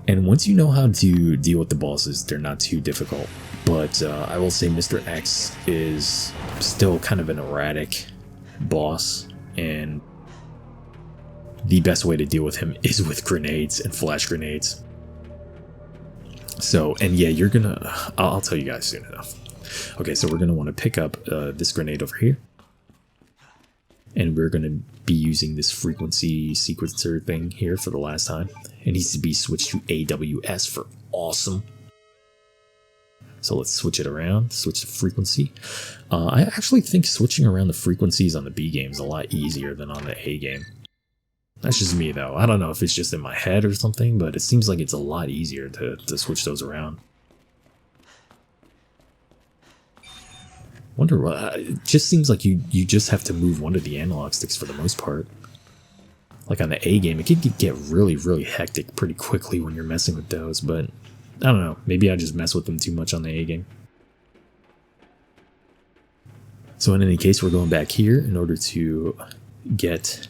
Speaker 1: And once you know how to deal with the bosses, they're not too difficult. But I will say Mr. X is still kind of an erratic boss, and the best way to deal with him is with grenades and flash grenades. So, and yeah, you're gonna... I'll tell you guys soon enough. Okay, so we're gonna want to pick up this grenade over here. And we're gonna be using this frequency sequencer thing here for the last time. It needs to be switched to AWS for awesome. So let's switch it around, switch the frequency. I actually think switching around the frequencies on the B game is a lot easier than on the A game. That's just me though. I don't know if it's just in my head or something, but it seems like it's a lot easier to switch those around. Wonder what, it just seems like you just have to move one of the analog sticks for the most part. Like on the A game, it can get really, really hectic pretty quickly when you're messing with those, but I don't know, maybe I just mess with them too much on the A game. So in any case, we're going back here in order to get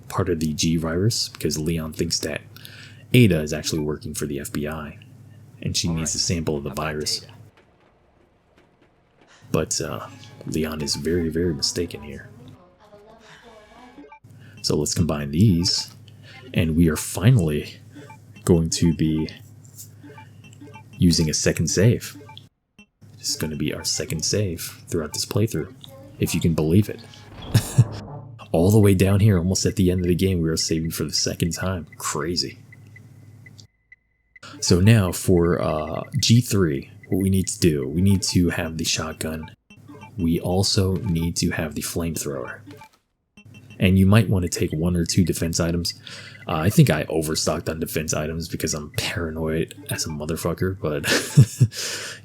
Speaker 1: part of the G virus, because Leon thinks that Ada is actually working for the FBI, and she needs a sample of the virus. But Leon is very, very mistaken here. So let's combine these, and we are finally going to be using a second save. This is going to be our second save throughout this playthrough, if you can believe it. All the way down here, almost at the end of the game, we are saving for the second time. Crazy. So now for G3, what we need to do, we need to have the shotgun. We also need to have the flamethrower. And you might want to take 1 or 2 defense items. I think I overstocked on defense items because I'm paranoid as a motherfucker, but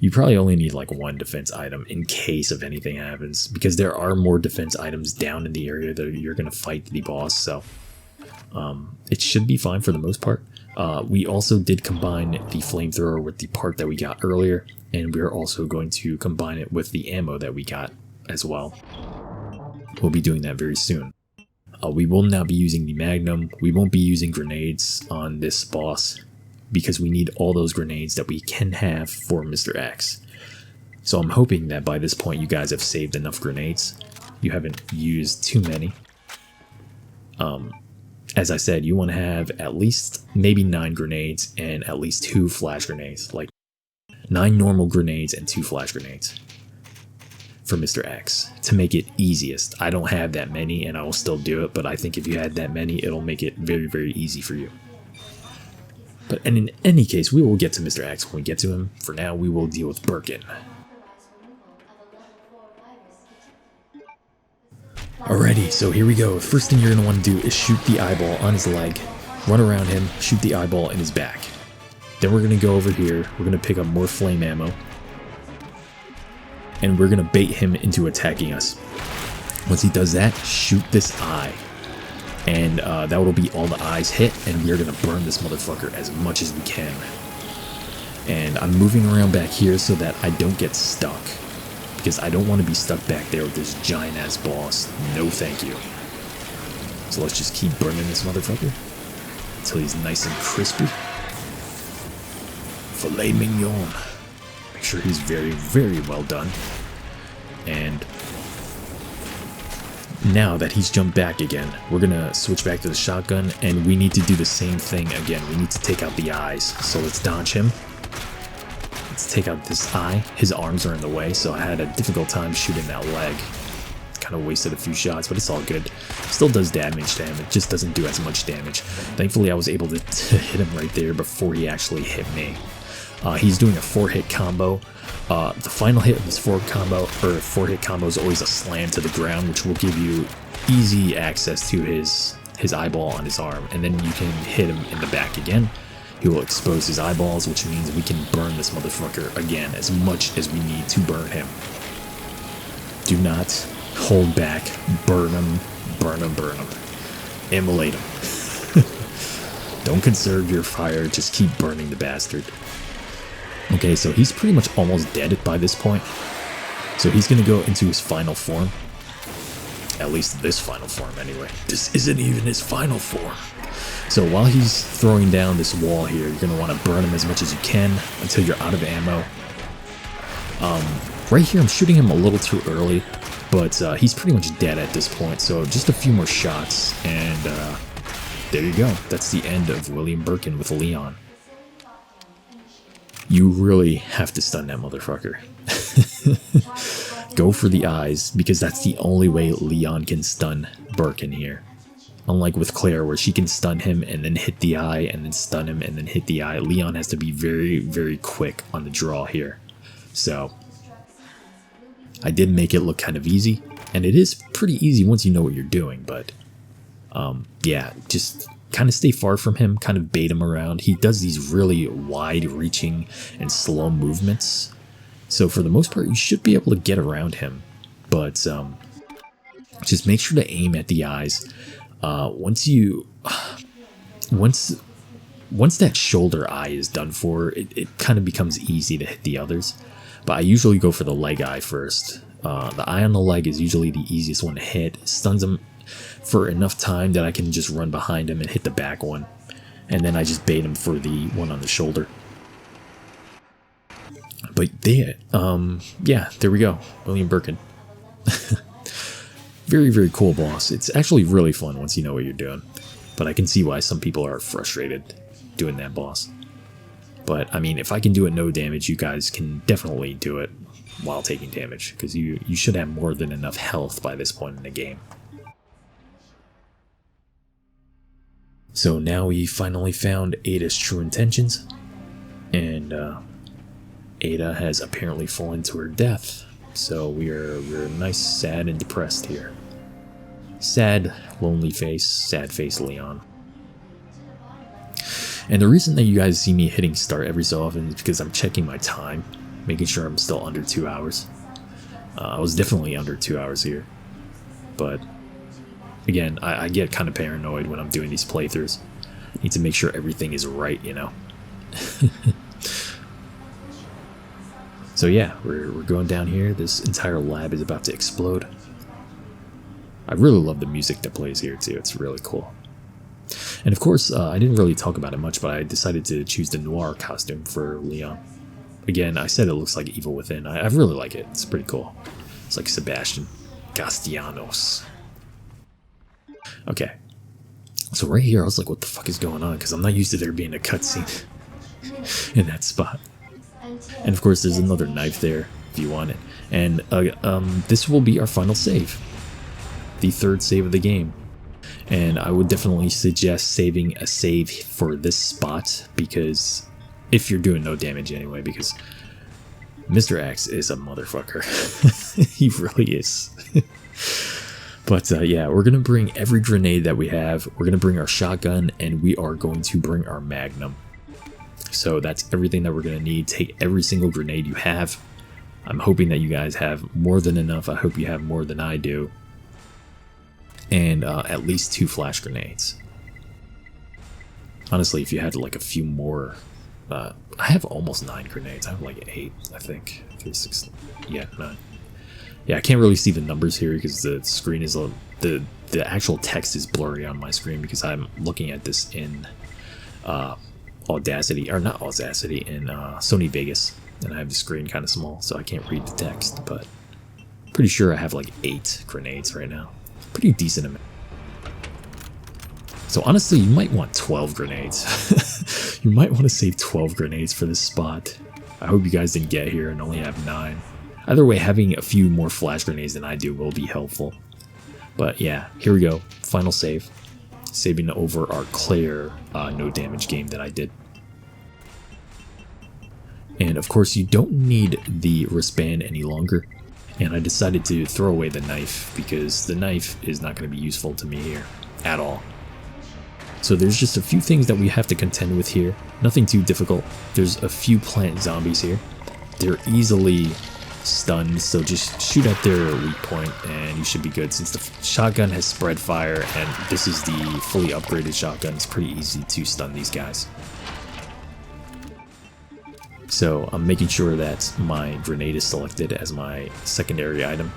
Speaker 1: you probably only need like 1 defense item in case of anything happens, because there are more defense items down in the area that you're going to fight the boss, so it should be fine for the most part. We also did combine the flamethrower with the part that we got earlier, and we're also going to combine it with the ammo that we got as well. We'll be doing that very soon. We will not be using the Magnum. We won't be using grenades on this boss because we need all those grenades that we can have for Mr. X. So I'm hoping that by this point you guys have saved enough grenades. You haven't used too many. As I said, you want to have at least maybe 9 grenades and at least 2 flash grenades. Like 9 normal grenades and 2 flash grenades for Mr. X to make it easiest. I don't have that many and I will still do it, but I think if you had that many, it'll make it very, very easy for you. But and in any case, we will get to Mr. X when we get to him. For now, we will deal with Birkin. Alrighty, so here we go. First thing you're going to want to do is shoot the eyeball on his leg, run around him, shoot the eyeball in his back. Then we're going to go over here, we're going to pick up more flame ammo, and we're going to bait him into attacking us. Once he does that, shoot this eye. And that will be all the eyes hit, and we are going to burn this motherfucker as much as we can. And I'm moving around back here so that I don't get stuck, because I don't want to be stuck back there with this giant ass boss. No thank you. So let's just keep burning this motherfucker until he's nice and crispy. Filet mignon. Make sure he's very, very well done. And Now that he's jumped back again, we're gonna switch back to the shotgun, and we need to do the same thing again. We need to take out the eyes. So let's dodge him. Let's take out this eye. His arms are in the way, so I had a difficult time shooting that leg. Kind of wasted a few shots, but it's all good. Still does damage to him, it just doesn't do as much damage. Thankfully I was able to hit him right there before he actually hit me. He's doing a 4-hit combo. The final hit of this 4-hit combo is always a slam to the ground, which will give you easy access to his eyeball on his arm, and then you can hit him in the back again. He will expose his eyeballs, which means we can burn this motherfucker again as much as we need to burn him. Do not hold back. Burn him, burn him, burn him. Immolate him. Don't conserve your fire, just keep burning the bastard. Okay, so he's pretty much almost dead by this point. So he's going to go into his final form. At least this final form, anyway. This isn't even his final form. So while he's throwing down this wall here, you're going to want to burn him as much as you can until you're out of ammo. Right here, I'm shooting him a little too early, but he's pretty much dead at this point. So just a few more shots, and there you go. That's the end of William Birkin with Leon. You really have to stun that motherfucker. Go for the eyes, because that's the only way Leon can stun Birkin here. Unlike with Claire, where she can stun him and then hit the eye, and then stun him and then hit the eye, Leon has to be very, very quick on the draw here. So, I did make it look kind of easy, and it is pretty easy once you know what you're doing, but yeah, just kind of stay far from him, kind of bait him around. He does these really wide-reaching and slow movements, so for the most part, you should be able to get around him, but just make sure to aim at the eyes. Once that shoulder eye is done for, it kind of becomes easy to hit the others. But I usually go for the leg eye first. The eye on the leg is usually the easiest one to hit. It stuns him for enough time that I can just run behind him and hit the back one. And then I just bait him for the one on the shoulder. But yeah, there we go. William Birkin. Very, very cool boss. It's actually really fun once you know what you're doing. But I can see why some people are frustrated doing that boss. But, I mean, if I can do it no damage, you guys can definitely do it while taking damage. Because you should have more than enough health by this point in the game. So now we finally found Ada's true intentions. And Ada has apparently fallen to her death. So we're nice, sad, and depressed here. Sad, lonely face, sad face Leon. And the reason that you guys see me hitting start every so often is because I'm checking my time, making sure I'm still under 2 hours. I was definitely under 2 hours here. But, again, I get kind of paranoid when I'm doing these playthroughs. I need to make sure everything is right, you know. So yeah, we're going down here. This entire lab is about to explode. I really love the music that plays here too. It's really cool. And of course, I didn't really talk about it much, but I decided to choose the noir costume for Leon. Again, I said it looks like Evil Within. I really like it. It's pretty cool. It's like Sebastian Castellanos. Okay. So right here, I was like, what the fuck is going on? Because I'm not used to there being a cutscene in that spot. And of course, there's another knife there if you want it. And this will be our final save. The third save of the game. And I would definitely suggest saving a save for this spot, because if you're doing no damage anyway, because Mr. X is a motherfucker. He really is. But yeah, we're going to bring every grenade that we have. We're going to bring our shotgun, and we are going to bring our Magnum. So that's everything that we're going to need. Take every single grenade you have. I'm hoping that you guys have more than enough. I hope you have more than I do. And at least 2 flash grenades. Honestly, if you had like a few more... I have almost 9 grenades. I have like 8, I think. 3, 6... Yeah, 9. Yeah, I can't really see the numbers here because the screen is... The actual text is blurry on my screen because I'm looking at this in... Audacity, or not Audacity, in Sony Vegas, and I have the screen kind of small, so I can't read the text, but pretty sure I have like 8 grenades right now. pretty decent amount. So honestly, you might want 12 grenades. You might want to save 12 grenades for this spot. I hope you guys didn't get here and only have 9. Either way, having a few more flash grenades than I do will be helpful. But yeah, here we go. Final save. Saving over our Claire no damage game that I did. And of course, you don't need the wristband any longer. And I decided to throw away the knife because the knife is not going to be useful to me here at all. So there's just a few things that we have to contend with here. Nothing too difficult. There's a few plant zombies here. They're easily stunned, so just shoot at their weak point and you should be good. Since the shotgun has spread fire and this is the fully upgraded shotgun, it's pretty easy to stun these guys. So I'm making sure that my grenade is selected as my secondary item,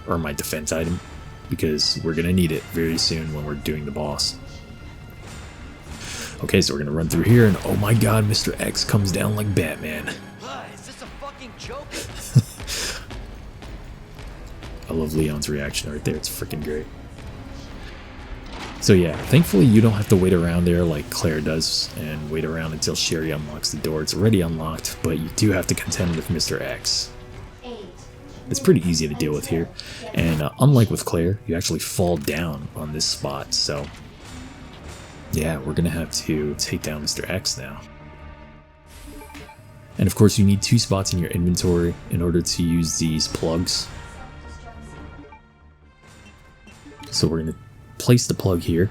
Speaker 1: or my defense item, because we're going to need it very soon when we're doing the boss. Okay, so we're going to run through here, and oh my god, Mr. X comes down like Batman.
Speaker 2: Is this a fucking joke?
Speaker 1: I love Leon's reaction right there, it's freaking great. So yeah, thankfully you don't have to wait around there like Claire does and wait around until Sherry unlocks the door. It's already unlocked, but you do have to contend with Mr. X. It's pretty easy to deal with here, and unlike with Claire, you actually fall down on this spot, so yeah, we're gonna have to take down Mr. X now. And of course you need 2 spots in your inventory in order to use these plugs. So we're gonna place the plug here,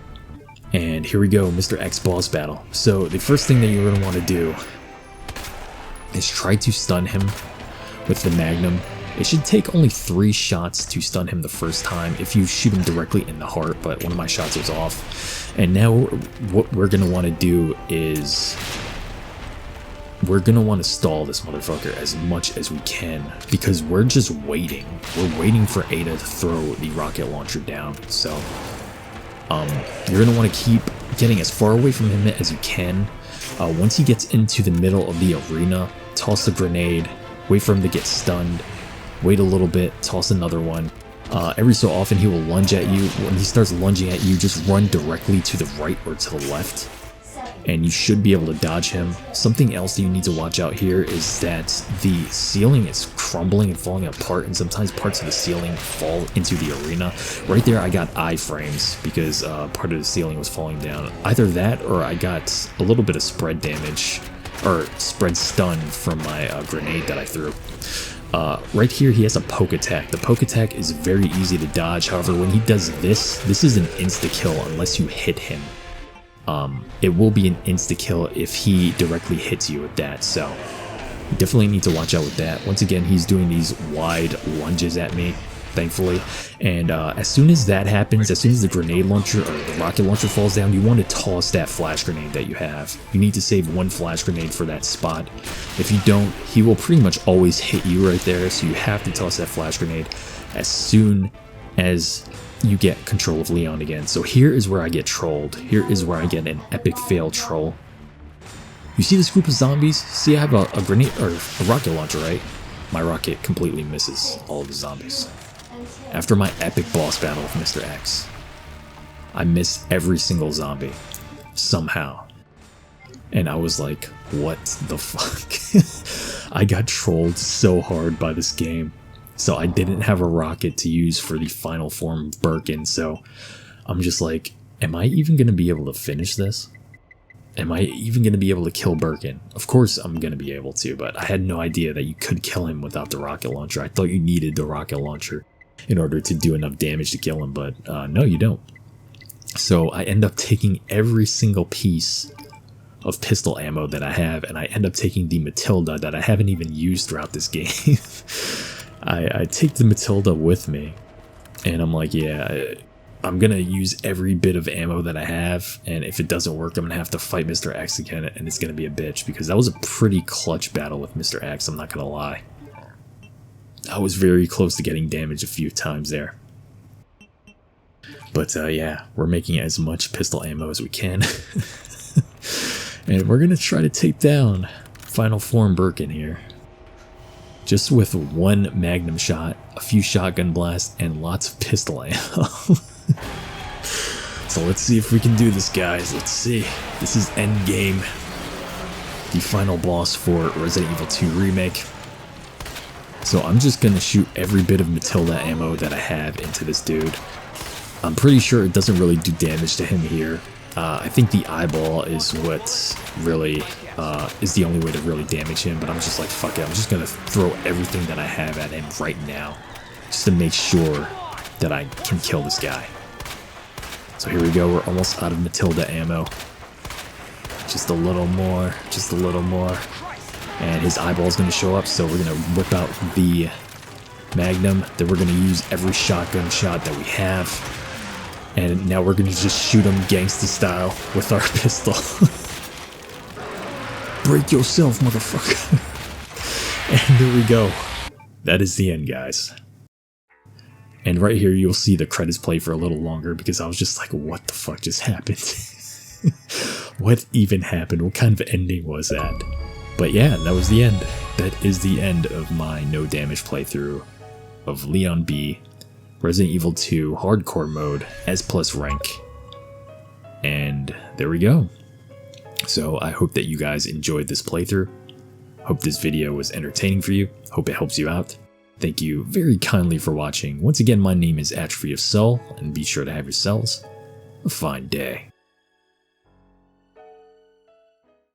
Speaker 1: and here we go, Mr. X boss battle. So the first thing that you're going to want to do is try to stun him with the Magnum. It should take only 3 shots to stun him the first time if you shoot him directly in the heart, but one of my shots was off. And now what we're going to want to do is we're going to want to stall this motherfucker as much as we can, because we're just waiting. We're waiting for Ada to throw the rocket launcher down. So you're going to want to keep getting as far away from him as you can. Once he gets into the middle of the arena, toss the grenade, wait for him to get stunned, wait a little bit, toss another one. Every so often he will lunge at you. When he starts lunging at you, just run directly to the right or to the left, and you should be able to dodge him. Something else that you need to watch out here is that the ceiling is crumbling and falling apart, and sometimes parts of the ceiling fall into the arena. Right there I got iframes because part of the ceiling was falling down. Either that or I got a little bit of spread damage, or spread stun from my grenade that I threw. Right here he has a poke attack. The poke attack is very easy to dodge. However, when he does this is an insta-kill unless you hit him. It will be an insta-kill if he directly hits you with that, so you definitely need to watch out with that. Once again, he's doing these wide lunges at me, thankfully, and as soon as that happens, as soon as the grenade launcher or the rocket launcher falls down, you want to toss that flash grenade that you have. You need to save 1 flash grenade for that spot. If you don't, he will pretty much always hit you right there, so you have to toss that flash grenade as soon as you get control of Leon again. So here is where I get trolled. Here is where I get an epic fail troll. You see this group of zombies? See, I have a grenade or a rocket launcher, right? My rocket completely misses all of the zombies. After my epic boss battle with Mr. X, I missed every single zombie somehow. And I was like, what the fuck? I got trolled so hard by this game. So I didn't have a rocket to use for the final form of Birkin, so I'm just like, am I even going to be able to finish this? Am I even going to be able to kill Birkin? Of course I'm going to be able to, but I had no idea that you could kill him without the rocket launcher. I thought you needed the rocket launcher in order to do enough damage to kill him, but no, you don't. So I end up taking every single piece of pistol ammo that I have, and I end up taking the Matilda that I haven't even used throughout this game. I take the Matilda with me, and I'm like, yeah, I'm gonna use every bit of ammo that I have, and if it doesn't work, I'm gonna have to fight Mr. X again, and it's gonna be a bitch, because that was a pretty clutch battle with Mr. X, I'm not gonna lie. I was very close to getting damaged a few times there. But yeah, we're making as much pistol ammo as we can. And we're gonna try to take down Final Form Birkin here. Just with 1 Magnum shot, a few shotgun blasts, and lots of pistol ammo. So let's see if we can do this, guys. Let's see. This is endgame. The final boss for Resident Evil 2 Remake. So I'm just gonna shoot every bit of Matilda ammo that I have into this dude. I'm pretty sure it doesn't really do damage to him here. I think the eyeball is what really is the only way to really damage him, but I'm just like, fuck it, I'm just gonna throw everything that I have at him right now, just to make sure that I can kill this guy. So here we go, we're almost out of Matilda ammo. Just a little more, just a little more. And his eyeball's gonna show up, so we're gonna whip out the Magnum. Then we're gonna use every shotgun shot that we have. And now we're gonna just shoot him gangsta style with our pistol. Break yourself, motherfucker. And there we go. That is the end, guys. And right here you'll see the credits play for a little longer because I was just like, what the fuck just happened? What even happened? What kind of ending was that? But yeah, that was the end. That is the end of my no damage playthrough of Leon B, Resident Evil 2 Hardcore Mode, S+ rank. And there we go. So I hope that you guys enjoyed this playthrough. Hope this video was entertaining for you. Hope it helps you out. Thank you very kindly for watching. Once again, my name is Atrophy of Soul, and be sure to have yourselves a fine day.